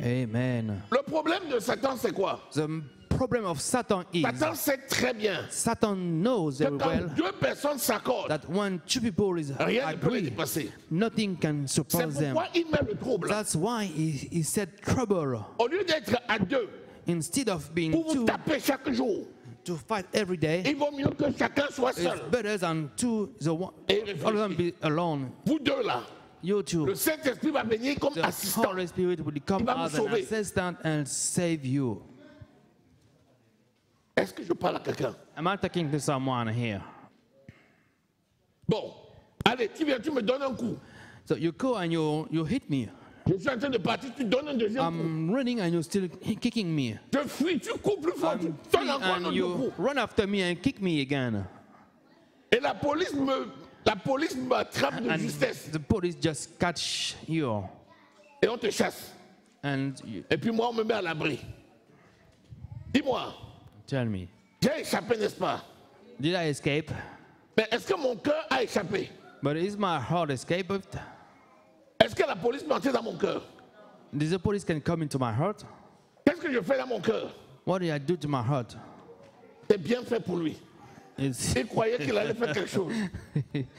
Amen. Le problème de Satan, c'est quoi? The problem of Satan is Satan sait très bien Satan knows que very quand well deux personnes s'accordent, that when two people is rien ne peut les agree, dépasser. nothing can C'est surpass them. pourquoi il met le trouble. That's why he said trouble. Au lieu d'être à deux Instead of being pour vous two taper chaque jour, to fight every day, il vaut mieux que chacun soit it's seul. better than two, the one, Et all of them be alone. Vous deux là, You two. le Saint-Esprit va venir comme The assistant. Holy Spirit will come Il va vous as an sauver. assistant and save you. Est-ce que je parle à quelqu'un? Am I talking to someone here? Bon, allez, tu viens, tu me donnes un coup. So you go and you hit me. Je suis en train de partir, tu donnes un deuxième coup. I'm running and you're still kicking me. Je fuis, tu cours plus fort, tu I'm donnes free encore un and autre you coup. run after me and kick me again. Et la police m'attrape de And justesse. the police just catch you. Et on te chasse. And you, Et puis moi, on me met à l'abri. Dis-moi, tell me, j'ai échappé, n'est-ce pas? did I escape? Mais est-ce que mon cœur a échappé? But is my heart escaped? Est-ce que la police peut entrer dans mon cœur? Did the police can come into my heart? Qu'est-ce que je fais dans mon cœur? What did I do to my heart? C'est bien fait pour lui. It's Il croyait qu'il allait faire quelque chose.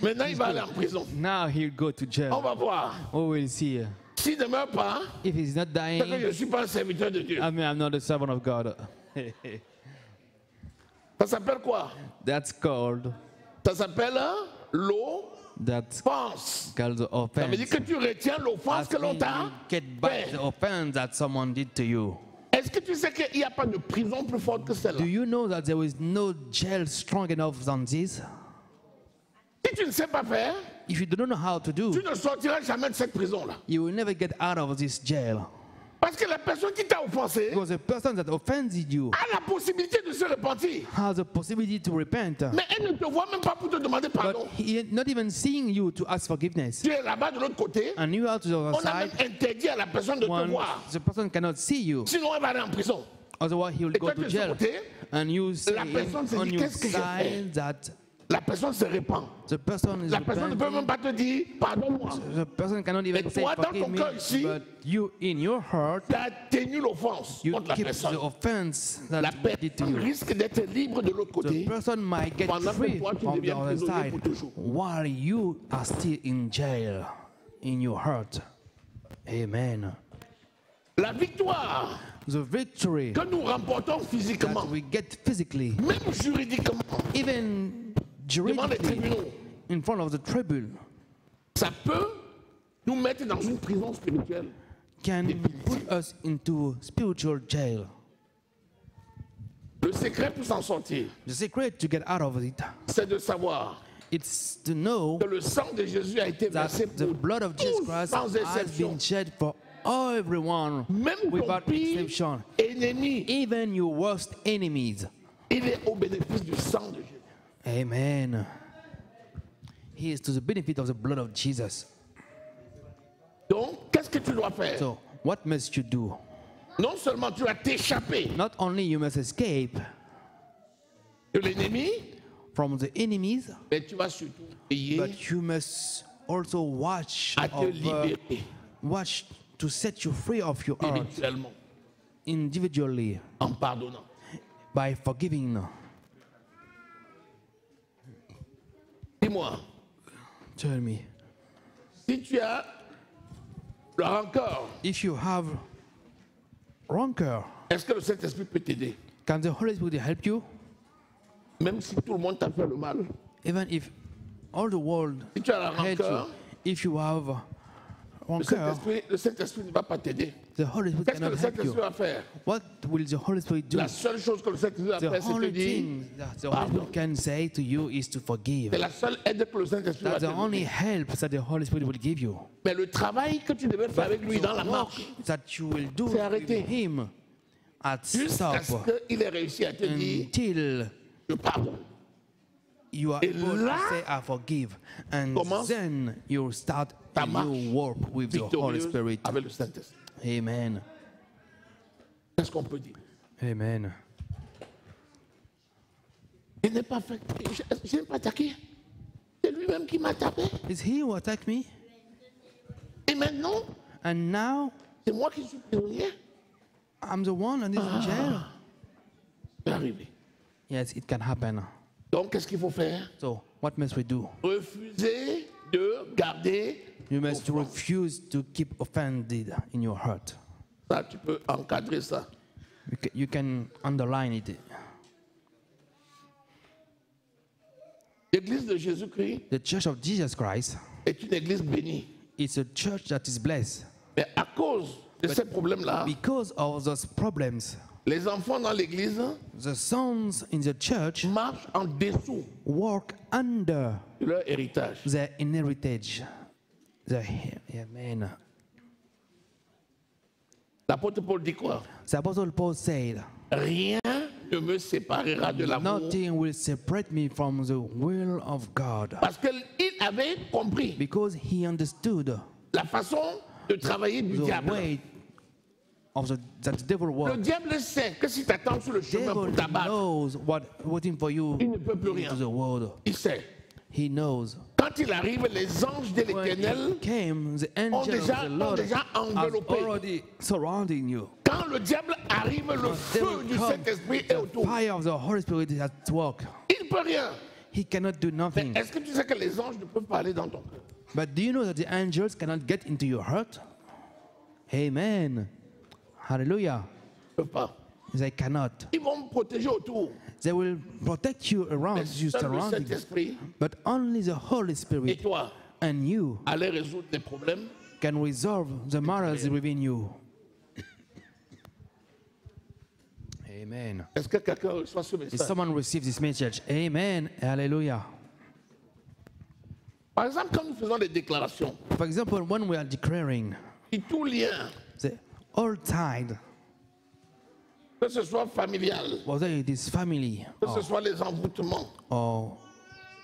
Maintenant, il va aller en prison. now he'll go to On jail. va voir. We will see. S'il ne meurt pas, If he's not c'est que je dying, ne suis pas un serviteur de Dieu. I mean, I'm not a servant of God. Ça s'appelle quoi? That's called Ça s'appelle l'offense. that's called the Ça veut dire offense. que tu retiens l'offense que That l'on means t'a you get back fait. the offense that someone did to you. Est-ce que tu sais qu'il n'y a pas de prison plus forte que celle-là? Do you know that there is no jail strong enough than this? Si tu ne sais pas faire, If you don't know how to do, tu ne sortiras jamais de cette prison-là. you will never get out of this jail. Parce que la personne qui t'a offensé Because the person that offended you a la possibilité de se repentir. has a possibility to repent. Mais elle ne te voit même pas pour te demander pardon. But he not even seeing you to ask forgiveness. Tu es là-bas de l'autre côté. And you are to the other On a même side. interdit à la personne de te When voir. the person cannot see you, Sinon, elle va aller en prison. otherwise he will Et go toi, to tu es sur jail. le côté. And you say La personne se on dit, your qu'est-ce que j'ai fait? side that La personne se répand. the person is La personne ne peut même repenting. pas te dire pardonne-moi. The person cannot even Et say toi, dans forgive ton me, cœur ici, but you in your heart, Tu as tenu l'offense you contre la keep personne. the offense that La they did to personne you. risque d'être libre de l'autre The côté. person might get Pendant que free toi, tu from the deviens other prisonnier side pour toujours. while you are still in jail in your heart. Amen. La victoire The victory que nous remportons physiquement, that we get physically, même juridiquement, even devant les juridically, tribunaux, in front of the tribune, ça peut nous mettre dans une prison spirituelle. can put us into spiritual jail. Le secret pour s'en sortir, The secret to get out of it, c'est de savoir it's to know que le sang de Jésus a été that versé the pour blood of Jesus tous Christ sans has exception. been shed for everyone Même ton without pire exception. ennemi, Even your worst enemies. il est au bénéfice du sang de Jésus. Amen. He is to the benefit of the blood of Jesus. Donc, qu'est-ce que tu dois faire? So, what must you do? Non seulement tu vas t'échapper Not only you must escape de l'ennemi, from the enemies, mais tu vas surtout veiller but you must also watch à te libérer watch to set you free of your heart spirituellement individually en pardonnant. by forgiving. Dis-moi, Tell me, si tu as la rancœur, if you have rancor, est-ce que le Saint-Esprit peut t'aider? can the Holy Spirit help you? Même si tout le monde t'a fait le mal. Even if all the world Si tu as la hates you, rancœur, if you have le rancor, Saint-Esprit ne va pas t'aider. the Holy Spirit Qu'est-ce que cannot le help Saint-Esprit you. va faire? What will the Holy Spirit do? La seule chose que le Saint-Esprit va The faire, c'est te only dire, thing that the Holy Spirit can say to you is to forgive. c'est la seule aide que le Saint-Esprit va That's te the only donner. help that the Holy Spirit will give you. Mais le travail que tu devais faire avec lui dans la marche, That you will do C'est with arrêté. him at jusqu'à ce stop qu'il ait réussi à te dire, until je pardonne. you are Et able là, to say I forgive, and commence then you start ta a marche new work with the Holy victorieuse Spirit. avec le Saint-Esprit. Amen. Qu'est-ce qu'on peut dire? Amen. Il n'est pas fait. Je n'ai pas attaqué. C'est lui-même qui m'a tapé. It's he who attacked me, Et maintenant, and now C'est moi qui suis prisonnier. I'm the one and is in jail. Ça peut arriver. Yes, it can happen. Donc, qu'est-ce qu'il faut faire? So, what must we do? Refuser de garder. You must refuse to keep offended in your heart. Ça, tu peux encadrer ça. You can underline it. L'église de Jésus-Christ The Church of Jesus Christ est une église bénie. is a church that is blessed. Mais à cause de ces problèmes-là, Because of those problems, les enfants dans l'église the sons in the church marchent en dessous work under de leur héritage. their inheritance. Amen. L'apôtre Paul dit quoi? The Apostle Paul said, Rien ne me séparera de l'amour. nothing will separate me from the will of God. Parce qu'il avait compris Because he understood la façon de travailler du the diable. way of that the devil Le works. diable sait que si tu attends sur le chemin Devil pour t'abattre, knows what waiting for you il ne peut plus into rien. the world. Il sait. He knows. Quand il arrive, les anges de When l'Éternel, it came, the angel of déjà- the ont Lord déjà has enveloppé. already surrounding you. quand le diable arrive, le feu Devil du come, Saint-Esprit est the autour. fire of the Holy Spirit is at work. Il ne peut rien. He cannot do Mais nothing. est-ce que tu sais que les anges ne peuvent pas aller dans ton cœur? But do you know that the angels cannot get into your heart? Amen. Hallelujah. Ils ne peuvent pas. They cannot. Ils vont me protéger autour. They will protect you around Mais you, seul le surrounding you. Saint-Esprit But only the Holy et Spirit toi and you allez résoudre les problèmes. can resolve the matters within you. Amen. Est-ce que quelqu'un reçoit ce If message? someone receives this message, amen, hallelujah. Par exemple, quand nous faisons des déclarations, For example, when we are declaring si tout lien, the all tide, que ce soit familial, whether it is family que ce soit les envoûtements, or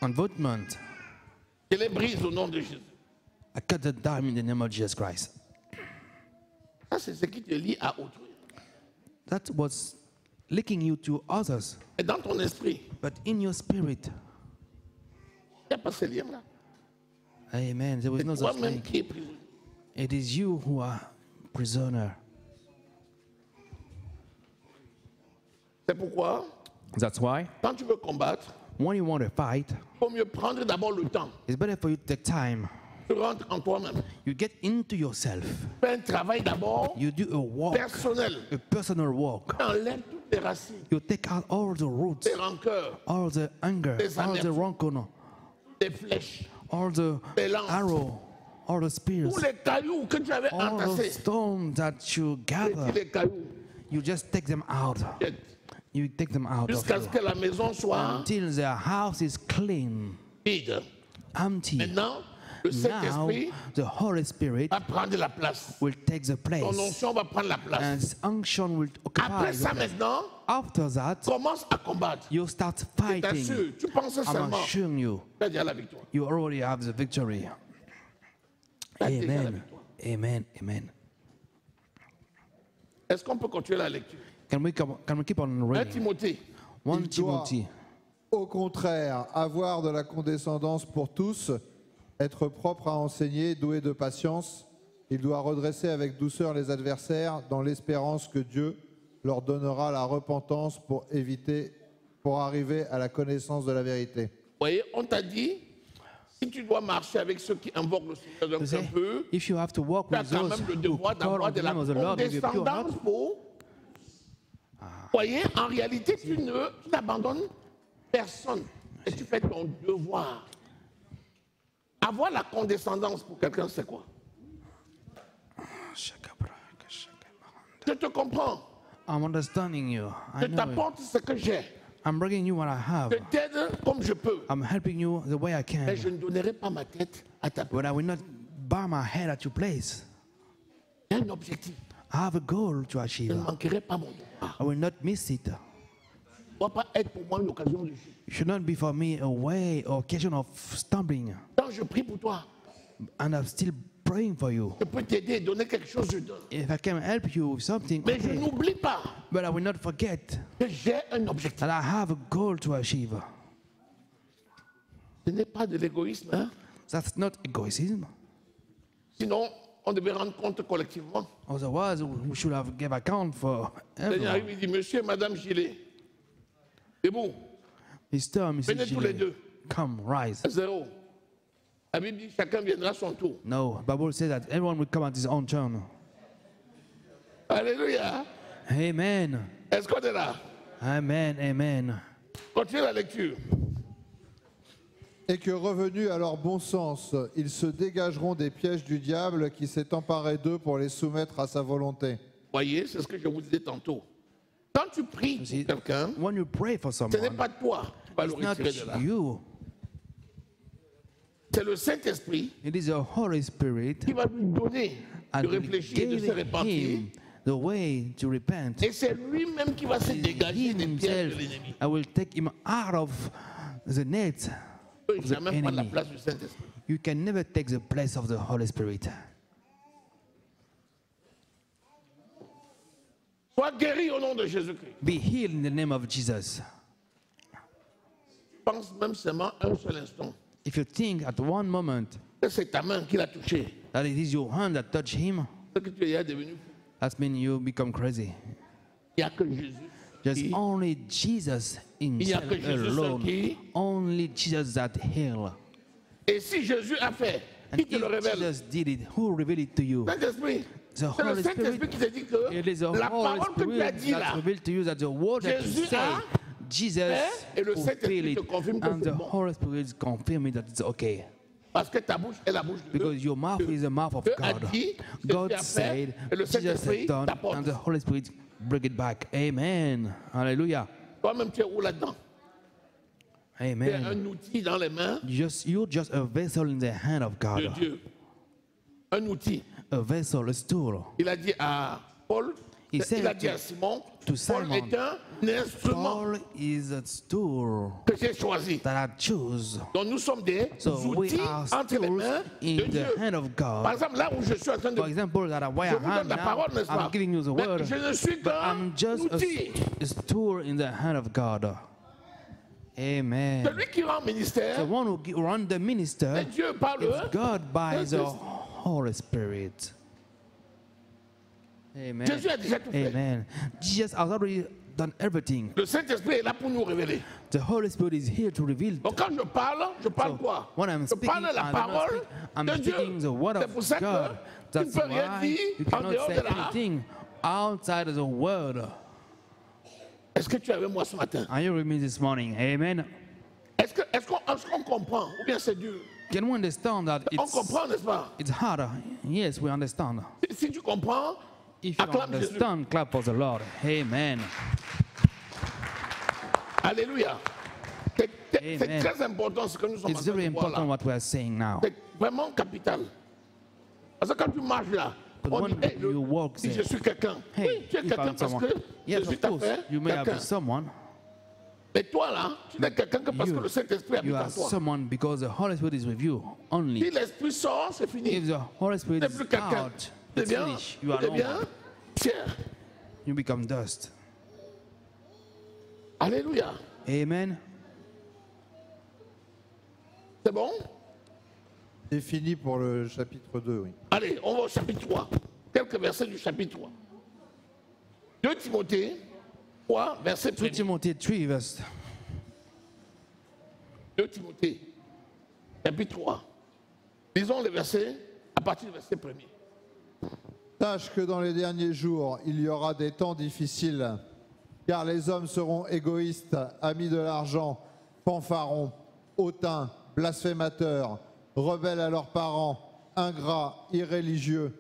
involvement, je les brise au nom de Jésus. I cut it down in the name of Jesus Christ. Ça, c'est ce qui te lie à autrui. That was linking you to others, Et dans ton esprit, but in your spirit, il n'y a pas ce lien-là. amen, there was C'est no such toi-même thing. qui es prisonnier. It is you who are prisoner. C'est pourquoi, That's why quand tu veux combattre, when you want to fight, il faut mieux prendre d'abord le temps. it's better for you to take time. Tu rentres en toi-même. You get into yourself. Fais un travail d'abord You do a walk, personnel. a personal walk. Enlève toutes les racines, You take out all the roots, tes rancœurs, all the anger, Les all the amertumes. rancor, tes flèches, all the Les lances. arrow, all the spears, tous les cailloux que tu avais all the entassés. stones that you Retire gather. les cailloux. You just take them out. Jette. You take them out of Jusqu'à ce you que la maison soit until the house is clean, vide. empty. Maintenant, le Now Saint-Esprit the Holy Spirit va prendre la place. will take the Ton place, onction va prendre la place. and His unction will occupy Après the ça, place. maintenant, After that, commence à combattre. you start Je fighting. t'assure, tu penses I'm seulement, assuring you, tu as déjà la victoire. you already have the victory. Tu as déjà la Amen. victoire. Amen. Amen. Est-ce qu'on peut continuer la lecture? Can we keep on 1 reading? Timothée, 1 Il doit- Timothy. Au contraire, avoir de la condescendance pour tous, être propre à enseigner, doué de patience. Il doit redresser avec douceur les adversaires dans l'espérance que Dieu leur donnera la repentance pour arriver à la connaissance de la vérité. vous voyez, on t'a dit, si tu dois marcher avec ceux qui invoquent le Seigneur You donc say, un peu, if you have to walk tu as with quand those même le who devoir call d'avoir on de the la name of the Lord with a pure condescendance heart. pour... Vous voyez, en réalité, tu n'abandonnes personne et tu fais ton devoir. Avoir la condescendance pour quelqu'un, c'est quoi? Je te comprends. I'm understanding you. I Je know it. t'apporte ce que j'ai. I'm bringing you what I have. Je t'aide comme je peux. I'm helping you the way I can. Mais je ne donnerai pas ma tête à ta place. But I will not bow my head at your place. Il y a un objectif. I have a goal to Je achieve. ne manquerai pas mon devoir. I will not miss it. Ça ne doit pas être pour moi une occasion de chute. It should not be for me a way or occasion of stumbling. Quand je prie pour toi, And I'm still praying for you. je peux t'aider, donner quelque chose, je donne. If I can help you with something, Mais je okay. n'oublie pas But I will not forget que j'ai un objectif. that I have a goal to achieve. Ce n'est pas de l'égoïsme. Hein? That's not egoism. Sinon, on devait rendre compte collectivement. Otherwise, we should have give account for Le Seigneur arrive, everyone. il dit, monsieur et madame Gilet, debout, His term, he says, venez tous les deux, come, rise. à zéro. La Bible dit, chacun viendra à son tour. No, Bible says that everyone will come at his own turn. Alléluia. Amen. Est-ce qu'on est là? Amen. Amen. Continuez la lecture. Et que revenus à leur bon sens, ils se dégageront des pièges du diable qui s'est emparé d'eux pour les soumettre à sa volonté. Voyez, c'est ce que je vous disais tantôt. Quand tu pries See, pour quelqu'un, when you pray for ce n'est someone, pas toi qui vas le it's not retirer de là. you. C'est le Saint-Esprit It is the Holy Spirit qui va lui donner and de will réfléchir et de se give repentir. him the way to repent. Et c'est lui-même qui va se He dégager des pièges de himself, l'ennemi. I will take him out of the net. Il ne peut the jamais prendre la enemy. place du Saint-Esprit. You can never take the place of the Holy Spirit. Sois guéri au nom de Jésus-Christ. Be healed in the name of Jesus. Pense même seulement un seul instant If you think at one moment que c'est ta main qui l'a touché, that it is your hand that touched him, c'est que tu es devenu fou. that means you become crazy. Il n'y a que Jésus. There's qui- only Jesus Il n'y a himself que Jésus seul alone. qui. Only Jesus that heal. Et si Jésus a fait, And qui te if le révèle? Jesus did it, who revealed it to you? Saint-Esprit. The C'est le Holy Saint-Esprit Spirit. qui te dit que It is the la Holy parole que tu as Spirit dit that là, revealed to you that the word that you Jésus say, a Jesus fait, et le Saint-Esprit fulfilled te it, confirme que and c'est the bon. Holy Spirit confirm it that it's okay. parce que ta bouche est la bouche de Dieu. Because your mouth is the mouth of Dieu a God. dit, God Jésus a fait, said, et le Jesus Saint-Esprit has done, t'apporte. and the Holy Spirit bring it back. Amen. Hallelujah. Toi-même, tu es où là-dedans? Tu es Amen. un outil dans les mains You're just a vessel in the hand of de God. Dieu. Un outil. A vessel, a stool. Il a dit à Paul, He il said a dit à Simon, to Paul Simon, est un instrument Paul is a stool que j'ai choisi. that I choose. Donc nous sommes des So we outils are entre les tools mains de in Dieu. the hand of Par God. exemple, là où je suis en train de... For example, that where Je I vous donne am la now, parole, n'est-ce pas? I'm giving you the Mais word, je ne suis but I'm qu'un just outil. a stool in the hand of God. Amen. Celui qui rend The ministère, one who run the minister c'est Dieu par le... is God by the Saint-Esprit. Holy Spirit. Amen. Jésus a déjà tout fait. Amen. Jesus has already done everything. Le Saint-Esprit est là pour nous révéler. The Holy Spirit is here to reveal. Donc quand je parle So, quoi? when I'm Je speaking, parle la I'm not parole speak- I'm de speaking Dieu. the word C'est pour of ça que God. tu ne That's peux rien why dire you en cannot dehors say de là. anything outside of the word. Est-ce que tu es avec moi ce matin? Are you with me this morning? Amen. Est-ce qu'on comprend? Ou bien c'est dur? Can we understand that On comprend, n'est-ce pas? it's harder? Yes, we understand. Si tu comprends, If you acclame Jésus. understand, clap for the Lord. Amen. Alléluia. C'est Amen. très important ce que nous sommes It's en train very de voir important là. what we are saying now. C'est vraiment capital. Parce que quand tu marches là, But on when dit, hey, you walk si there, je suis quelqu'un. Hey, Oui, tu es if quelqu'un I'm parce someone. que Yes, Jésus of t'a course, fait you may have quelqu'un. someone. Mais toi là, tu n'es quelqu'un que parce que You, le Saint-Esprit habite you en are toi. someone because the Holy Spirit is with you Si only. l'Esprit sort, c'est fini. If the Holy Tu Spirit n'es is plus quelqu'un. out, Tu it's deviens, finished. You tu are no deviens one. pierre. You become dust. Alléluia. Amen. C'est bon? C'est fini pour le chapitre 2, oui. Allez, on va au chapitre 3. Quelques versets du chapitre 3. 2 Timothée 3, verset 2 1. Timothy 3 verse 2 Timothée, chapitre 3. Lisons les versets à partir du verset 1er. Sache que dans les derniers jours, il y aura des temps difficiles, car les hommes seront égoïstes, amis de l'argent, fanfarons, hautains, blasphémateurs, rebelles à leurs parents, ingrats, irréligieux,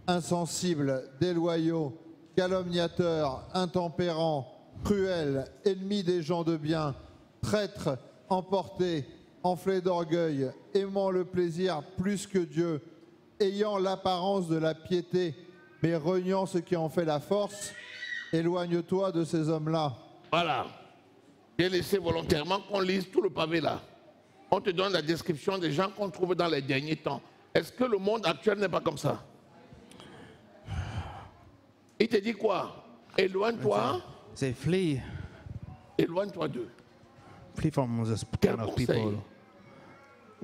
insensibles, déloyaux, calomniateurs, intempérants, cruels, ennemis des gens de bien, traîtres, emportés, enflés d'orgueil, aimant le plaisir plus que Dieu, ayant l'apparence de la piété, mais reniant ce qui en fait la force. Éloigne-toi de ces hommes-là. Voilà. J'ai laissé volontairement qu'on lise tout le pavé là. On te donne la description des gens qu'on trouve dans les derniers temps. Est-ce que le monde actuel n'est pas comme ça? Il te dit quoi? Éloigne-toi, say flee éloigne-toi d'eux. from this Quel kind of conseil? people.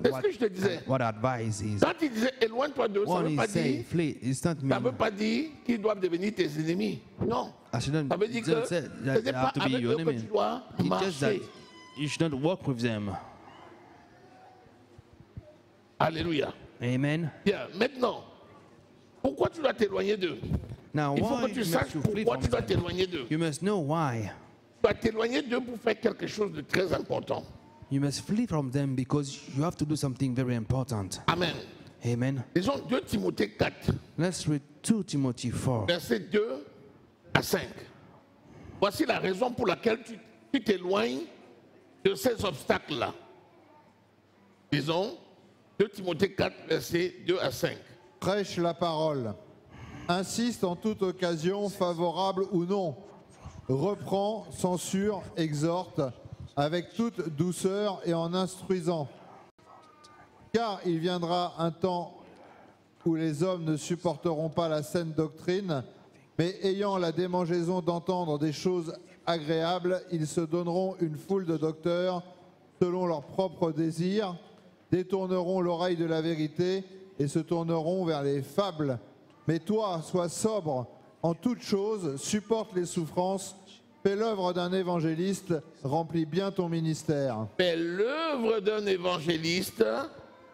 C'est ce que je te disais. what advice is. Quand il disait éloigne-toi d'eux, ça When ne veut he pas say dire, flee, it's not ça ne veut mean pas dire qu'ils doivent devenir tes ennemis. Non. I shouldn't Ça veut dire que just say ce that n'est they pas have to be avec your eux que enemy. tu dois It's just that marcher. you should not work with them. Alléluia. Amen. Bien, maintenant, pourquoi tu dois t'éloigner d'eux? Now, Il faut why que tu must saches you flee pourquoi from tu dois them? t'éloigner d'eux. You must know why. Tu dois t'éloigner d'eux pour faire quelque chose de très important. You must flee from them because you have to do something very important. Amen. Amen. Disons 2 Timothée 4, Let's read 2 Timothy 4. versets 2 à 5. Voici la raison pour laquelle tu t'éloignes de ces obstacles-là. Disons 2 Timothée 4, versets 2 à 5. Prêche la parole. Insiste en toute occasion, favorable ou non. Reprend, censure, exhorte, avec toute douceur et en instruisant. Car il viendra un temps où les hommes ne supporteront pas la saine doctrine, mais ayant la démangeaison d'entendre des choses agréables, ils se donneront une foule de docteurs selon leurs propres désirs, détourneront l'oreille de la vérité et se tourneront vers les fables. Mais toi, sois sobre en toutes choses, supporte les souffrances, fais l'œuvre d'un évangéliste, remplis bien ton ministère. Fais l'œuvre d'un évangéliste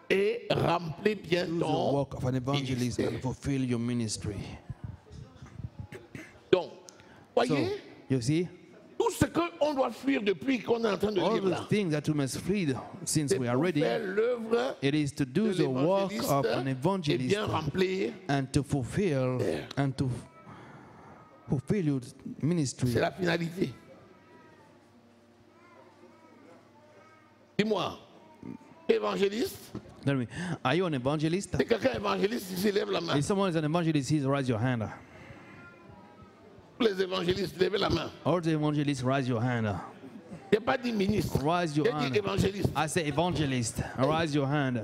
et remplis bien Do the ton work of an evangelist ministère. and fulfill your ministry. Donc, So, voyez, you see, tout ce qu'on doit fuir depuis qu'on est en train de all lire the là, things that we must flee since c'est we are pour ready, faire l'œuvre it is to do de the work l'évangéliste of an et evangelist bien remplir. and to fulfill your ministry. C'est la finalité. Dis-moi, évangéliste, Tell me, are you an evangelist? c'est quelqu'un évangéliste ici, lève la main. If someone is an evangelist, please raise your hand. Tous les évangélistes, levez la main. All the evangelists, raise your hand. Je n'ai pas dit ministre, Raise your j'ai dit hand. évangéliste. I say evangelist. Raise your hand.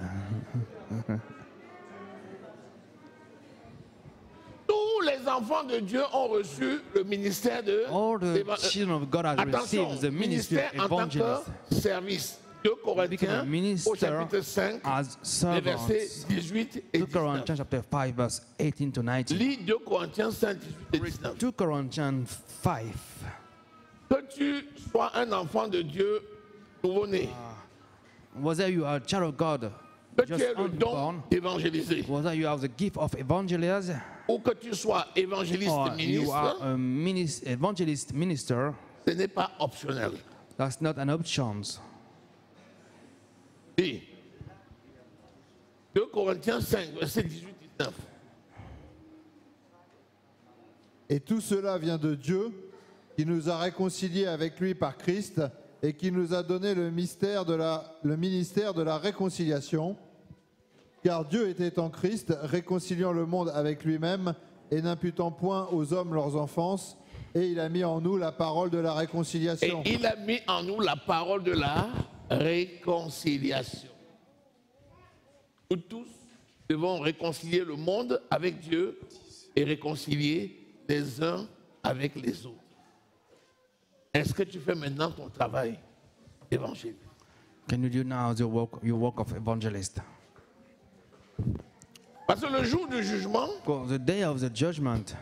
Tous les enfants de Dieu ont reçu le ministère de All the l'éva- children of God have Attention, received the ministry ministère of en tant evangelist. que service. 2 Become a Corinthiens au minister chapitre 5, as les versets servants. 18 et 2 19. Corinthians chapter 5 verse 18 to 19. Lis 2 Corinthiens 5, 18 et 19. 2 Corinthians 5. Que tu sois un enfant de Dieu nouveau-né, Whether you are a child of God, que tu just aies le don unborn, d'évangéliser, whether you have the gift of evangelism, ou que tu sois évangéliste or you are ministre, a evangelist minister, ce n'est pas optionnel. that's not an option. Oui. 2 Corinthiens 5, versets 18-19. Et tout cela vient de Dieu, qui nous a réconciliés avec lui par Christ et qui nous a donné le ministère de la réconciliation. Car Dieu était en Christ, réconciliant le monde avec lui-même et n'imputant point aux hommes leurs offenses, et il a mis en nous la parole de la Et réconciliation. il a mis en nous la parole de la réconciliation. Nous tous devons réconcilier le monde avec Dieu et réconcilier les uns avec les autres. Est-ce que tu fais maintenant ton travail d'évangile? Can you do now your work of evangelist? Parce que le jour du jugement, Because the day of the judgment,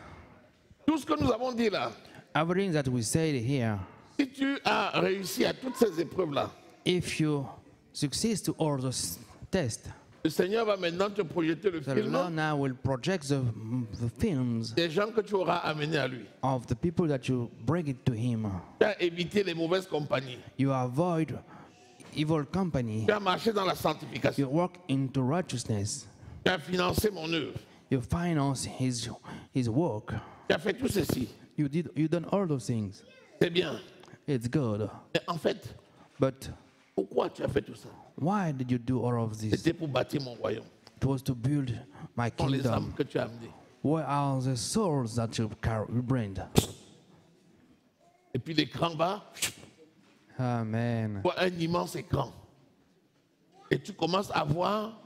tout ce que nous avons dit là, everything that we said here, si tu as réussi à toutes ces épreuves-là, if you succeed to all those tests, le Seigneur va maintenant te projeter le the film Lord now will project the films des gens que tu auras amenés à lui. of the people that you bring it to Him. Tu as évité les mauvaises compagnies. You avoid evil company. Tu as marché dans la sanctification. You walk into righteousness. Tu as financé mon œuvre. You finance His work. Tu as fait tout ceci. You done all those things. C'est bien. It's good. Mais en fait, But pourquoi tu as fait tout ça? why did you do all of this? C'était pour bâtir mon royaume. It was to build my Dans les âmes kingdom. que tu as amenées. Where are the souls that you bring? Et puis l'écran va, Amen. tu vois un immense écran. Et tu commences à voir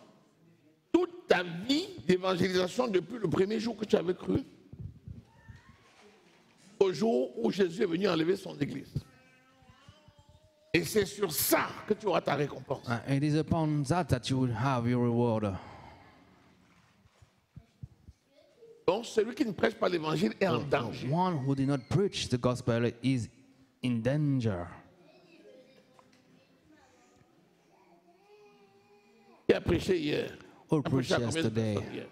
toute ta vie d'évangélisation depuis le premier jour que tu avais cru au jour où Jésus est venu enlever son église. Et c'est sur ça que tu auras ta récompense. It is upon that that you will have your reward. Donc celui qui ne prêche pas l'évangile est en danger. One who did not preach the gospel is in danger. Qui a prêché hier? Who Tu as prêché à preached combien de yesterday? personnes hier?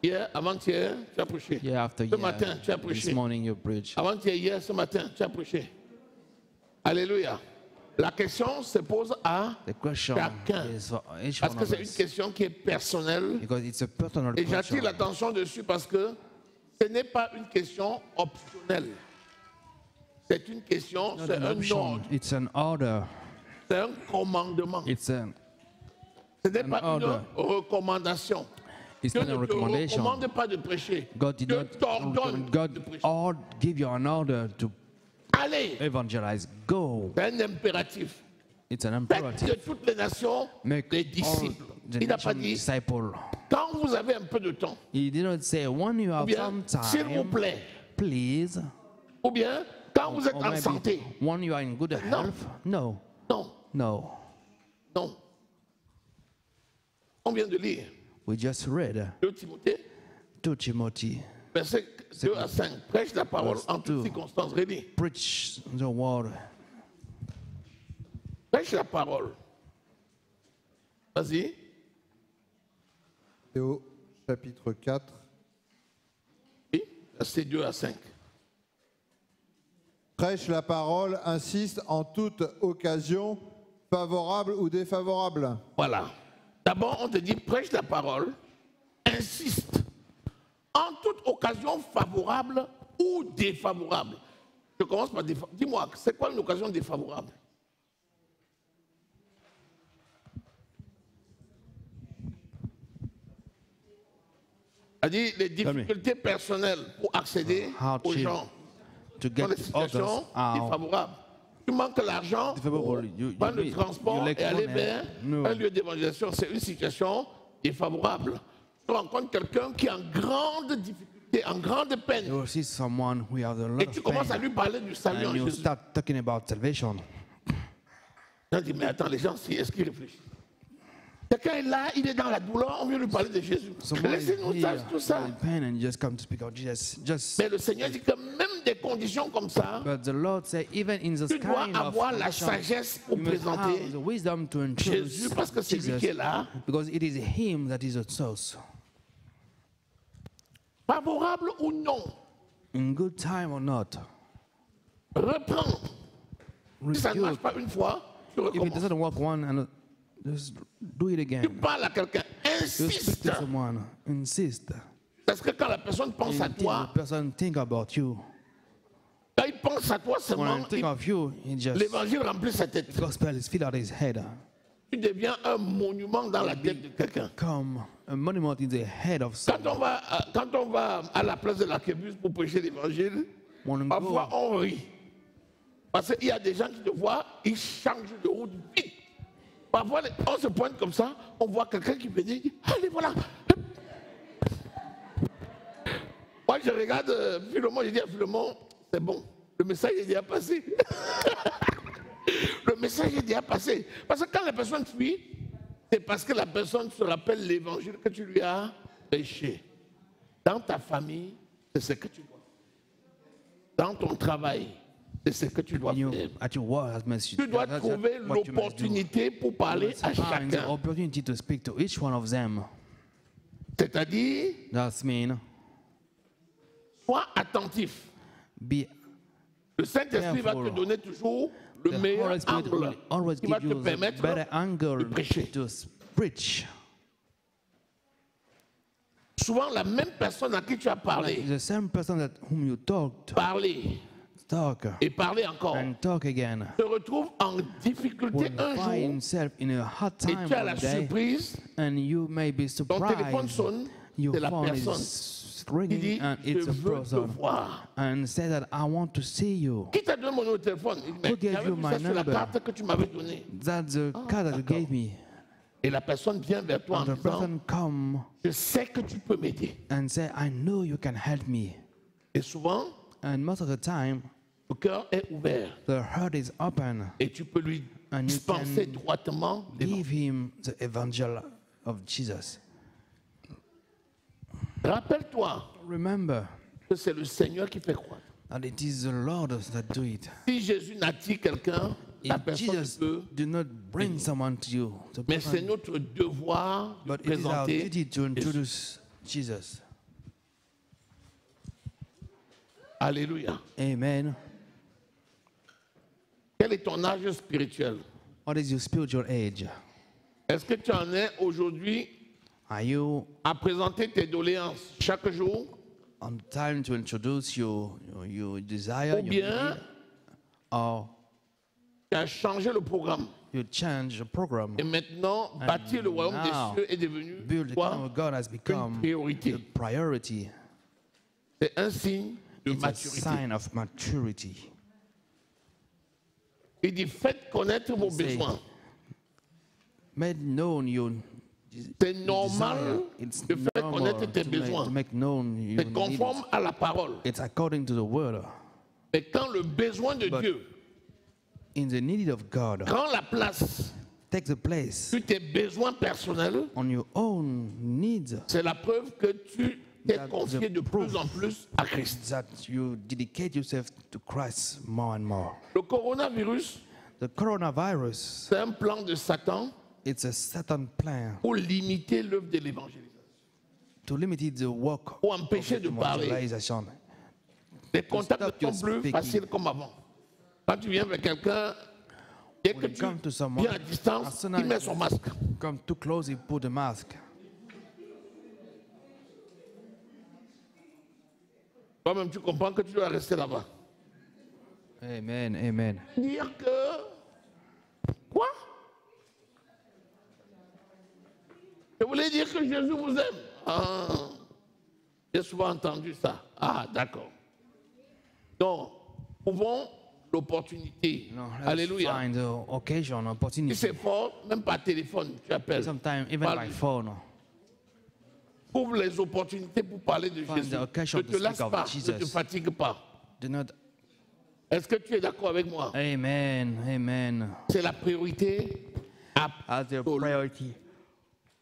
Hier, avant-hier, tu as prêché. Yeah, after Ce matin, tu as this prêché. morning you preach. Avant-hier, hier, ce matin, tu as prêché. Alléluia. La question se pose à The question chacun. is for each Parce one que of c'est une us. question qui est personnelle. Because it's a personal Et j'attire question. l'attention dessus parce que ce n'est pas une question optionnelle. C'est une question, Not c'est an un option. ordre, It's an order. c'est un commandement. It's Ce n'est pas order. une recommandation. It's Dieu not a ne te recommendation. recommande pas de prêcher. God did Dieu not t'ordonne de God prêcher. or give you an order to Allez, evangelize. Go. c'est un impératif. It's an Faites imperative. de toutes les nations Make des all disciples. the Il n'a pas nation dit, disciple. quand vous avez un peu de temps, He did not say when you ou have bien, some s'il vous time, plaît, please. ou bien, quand vous êtes Or en maybe santé. when you are in good Non. health. No. Non, No. non. On vient de lire We just read 2 Timothée, 2 Timothy. verset 2 à 5. Prêche la parole Verse en toutes 2. circonstances. Relis. Preach the word. Prêche la parole. Vas-y. Théo, chapitre 4. Oui, verset 2 à 5. Prêche la parole, insiste en toute occasion, favorable ou défavorable. Voilà. D'abord, on te dit prêche la parole, insiste en toute occasion favorable ou défavorable. Je commence par défavorable. Dis-moi, c'est quoi une occasion défavorable? C'est-à-dire les difficultés personnelles pour accéder aux Hardship gens. to Dans get les to situations others are défavorables. Tu manques l'argent pour Défavorable. You prendre le need- transport you lack et aller money. vers No. un lieu d'évangélisation. C'est une situation défavorable. Tu rencontres quelqu'un qui est en grande difficulté, en grande peine. you will see someone who has a lot Et tu of commences à pain, lui parler du salut en and you Jésus. start talking about salvation. On dit, mais attends, les gens, est-ce qu'ils réfléchissent? Quelqu'un est là, il est dans la douleur, on vient lui parler de Jésus. Someone is Laissez-nous ça, here tout ça. in pain and just come to speak of Jesus. Just, Mais le Seigneur dit que même des conditions comme ça, but the Lord said, even in this tu dois kind of avoir la condition, sagesse pour you must présenter have the wisdom to introduce Jésus parce que c'est lui Jesus, qui est là. because it is Him that is the source. Favorable ou non, In good time or not, reprends. Si ça ne marche rebuke. pas une fois, tu If it recommences. doesn't work one, and just do it Tu again. parles à quelqu'un, You speak insiste. to someone, insist. Parce que quand la personne pense à Until toi, the person think about you. quand il pense à toi When seulement, I think of you, it just l'évangile remplit sa tête. the gospel is filled out his head. Tu deviens un monument dans la tête de quelqu'un. Come a monument in the head of Quand someone. quand on va à la place de l'Archébus pour prêcher l'évangile, When we parfois go, on rit. Parce qu'il y a des gens qui te voient, ils changent de route vite. Parfois, on se pointe comme ça, on voit quelqu'un qui venait, il dit, allez, voilà. Moi, je regarde Philemon, je dis à Philemon, c'est bon, le message est déjà passé. Le message est déjà passé. Parce que quand la personne fuit, c'est parce que la personne se rappelle l'évangile que tu lui as prêché. Dans ta famille, c'est ce que tu dois faire. Dans ton travail, c'est ce que tu dois when you faire. at your work, as much Tu dois that's trouver what you must do. l'opportunité pour parler Must à find the chacun. opportunity to speak to each one of them. C'est-à-dire, That's mean sois attentif. be Le Saint-Esprit va te Careful. donner toujours le the meilleur Holy Spirit will angle always qui va give te you the permettre better angle de prêcher. to preach. Souvent, la même personne à qui tu as parlé, The same person that whom you talked, parler talk et parler encore, and talk again, se retrouve en difficulté will un find jour himself in a hard et time tu as la one day, surprise, and you may be ton téléphone surprised. sonne, Your c'est la phone personne is qui ringing dit, and je it's a veux te person voir. and say that I want to see you. Qui t'a donné mon numéro de téléphone? Il dit, mais Who gave j'avais you vu my ça sur la number? carte que tu m'avais donnée. That's the card that you gave me. Et la personne vient vers toi en And the disant, person come je sais que tu peux m'aider. and say, I know you can help me. Et souvent, And most of the time, tu Le cœur est ouvert The heart is open. et tu peux lui And you dispenser can droitement l'évangile. Give him the evangel of Jesus. Rappelle-toi Remember que c'est le Seigneur qui fait croître. that it is the Lord that do it. Si Jésus n'attire quelqu'un, la If personne Jesus peut. do not bring someone to you, the Mais c'est person- notre devoir de but it is our présenter. duty to introduce Jesus. Alléluia. Amen. Quel est ton âge spirituel? What is your spiritual age? Est-ce que tu en es aujourd'hui Are you à présenter tes doléances chaque jour? on time to introduce your desire, Ou your bien need, or tu as changé le programme? you change the program? Et maintenant, bâtir le royaume now, des cieux est devenu Build the quoi? kingdom of God has Une become priorité. the priority. C'est un signe de It's a maturité. sign of maturity. Il dit, faites connaître vos Say, besoins. Make known your C'est normal desire. It's de faire normal connaître tes to besoins. make known your C'est needs. conforme à la parole. It's according to the word. Mais quand le besoin de But- Dieu In the need of God, prend la place take the place sur tes besoins personnels, on your own needs c'est la preuve que tu t'es That's confié the de proof. plus en plus à Christ. that you dedicate yourself to Christ more and more. Le coronavirus, The coronavirus, c'est un plan de Satan it's a Satan plan pour limiter l'œuvre de l'évangélisation, to limit the work pour empêcher de parler. evangelization. Les contacts ne stop your sont plus speaking. faciles comme avant. Quand tu viens avec quelqu'un, dès que When you tu come to someone, viens à distance, as soon il as met son masque. come too close, you put the mask. Toi-même, tu comprends que tu dois rester là-bas. Amen, amen. Dire que... Quoi? Je voulais dire que Jésus vous aime. Ah, j'ai souvent entendu ça. Ah, d'accord. Donc, trouvons l'opportunité. No, let's Alléluia. find the occasion, Si opportunity. c'est fort, même par téléphone, tu appelles. Sometimes even Parle. by phone. Trouve les opportunités pour parler de Find Jésus. the occasion Ne to te speak lasse of pas, Jesus. ne te fatigue pas. Do not. Est-ce que tu es d'accord avec moi? Amen, amen. C'est la priorité As the absolue. priority,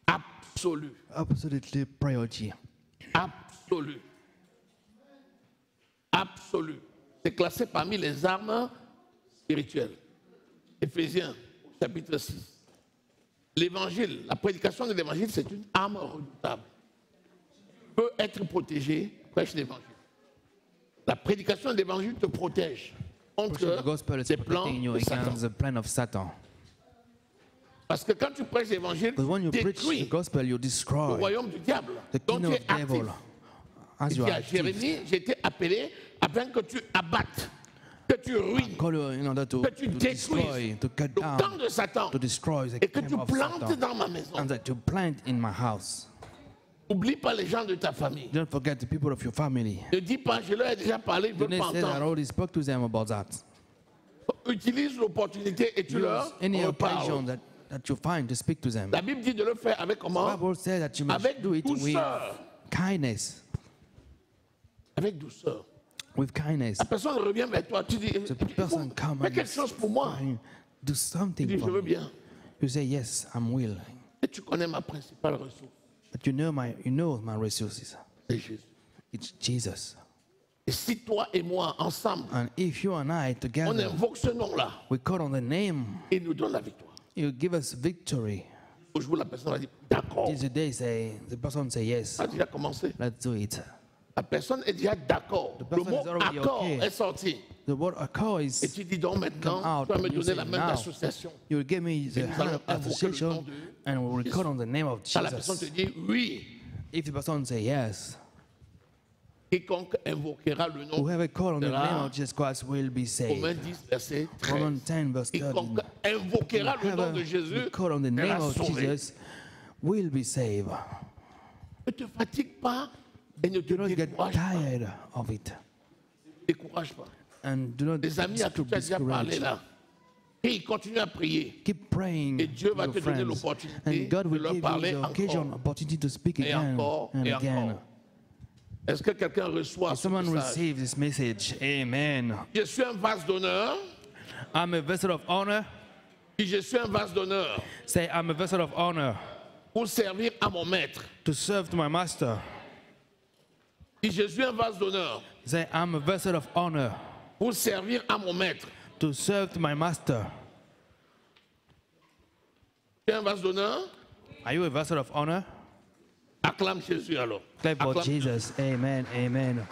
Absolue. absolutely priority. Absolue. Absolue. C'est classé parmi les armes spirituelles. Éphésiens, chapitre 6. L'évangile, la prédication de l'évangile, c'est une arme redoutable. Tu peux être protégé, prêche l'évangile. La prédication de l'évangile te protège Preaching the contre gospel is les plans protecting you de Satan. against the plan of Satan. Parce que quand tu prêches l'évangile, Because when you tu preach the détruis gospel, you le destroy royaume du diable. the Donc tu kingdom es of devil. actif. As Il you dit are à active, Jérémie, j'ai été appelé afin que tu abattes, que tu ruines, call you in order que tu destroy, détruises to cut le camp down, de Satan to destroy the et que tu kingdom of plantes Satan, dans ma maison. and that you plant in my house. N'oublie pas les gens de ta famille. Don't forget the people of your family. Ne dis pas, je leur ai déjà parlé, ils ne Do veulent not pas say that I entendre. already spoke to them about that. Utilise l'opportunité et tu leur Use any occasion reparles. that you find to speak to them. La Bible dit de le faire avec The comment? Bible says that you must Avec do it with douceur. kindness. Avec douceur. With kindness. La personne revient vers toi, tu dis, The person come fais and quelque chose pour moi. do Tu something dis, je for veux me. bien. You say yes, I'm willing. Et tu connais ma principale ressource, But you know my resources. c'est Jésus. It's Jesus. Et si toi et moi, ensemble, And if you and I on together, invoque ce nom-là, we call on the name, il nous donne la victoire. you give us victory. Au jour où la personne va dire, d'accord, This day the person say yes, ça a déjà commencé. let's do it. La personne est déjà d'accord. Le person mot is already accord okay. est sorti. The word accord Et is tu dis donc maintenant, come out. tu vas me You donner say la main now. d'association. You will give me the nous hand allons of invoquer le nom association de and we will record on the name of Quand la personne te Jesus. dit oui, If the person say yes, quiconque invoquera le nom, whoever call on the sera- name of Jesus Christ will be Romains saved. 10, verset 13. Romans 10 verse 13. Quiconque invoquera le nom de Whoever Jésus call on the name sera of sauvé. Jesus will be saved. Ne te fatigue pas et ne te Do not get décourage pas. tired of it. Décourage pas. And do not Les amis à qui to tu as déjà parlé discourage. là, et ils continuent à prier. Keep praying Et Dieu to va your te donner friends. l'opportunité And God de will leur give you parler the occasion, encore. opportunity to speak Et again encore, and et again. encore. Est-ce que quelqu'un reçoit Did ce someone message? receive this message? Amen. Je suis un vase d'honneur. I'm a vessel of honor. Je suis un vase d'honneur Say, I'm a vessel of honor pour servir à mon maître. to serve to my master. Je suis un vase d'honneur Say, I'm a vessel of honor pour servir à mon maître. to serve to my master. Tu es un vase d'honneur? Are you a vessel of honor? Acclame Jésus alors. Clap for Acclame. Jesus. Amen. Amen.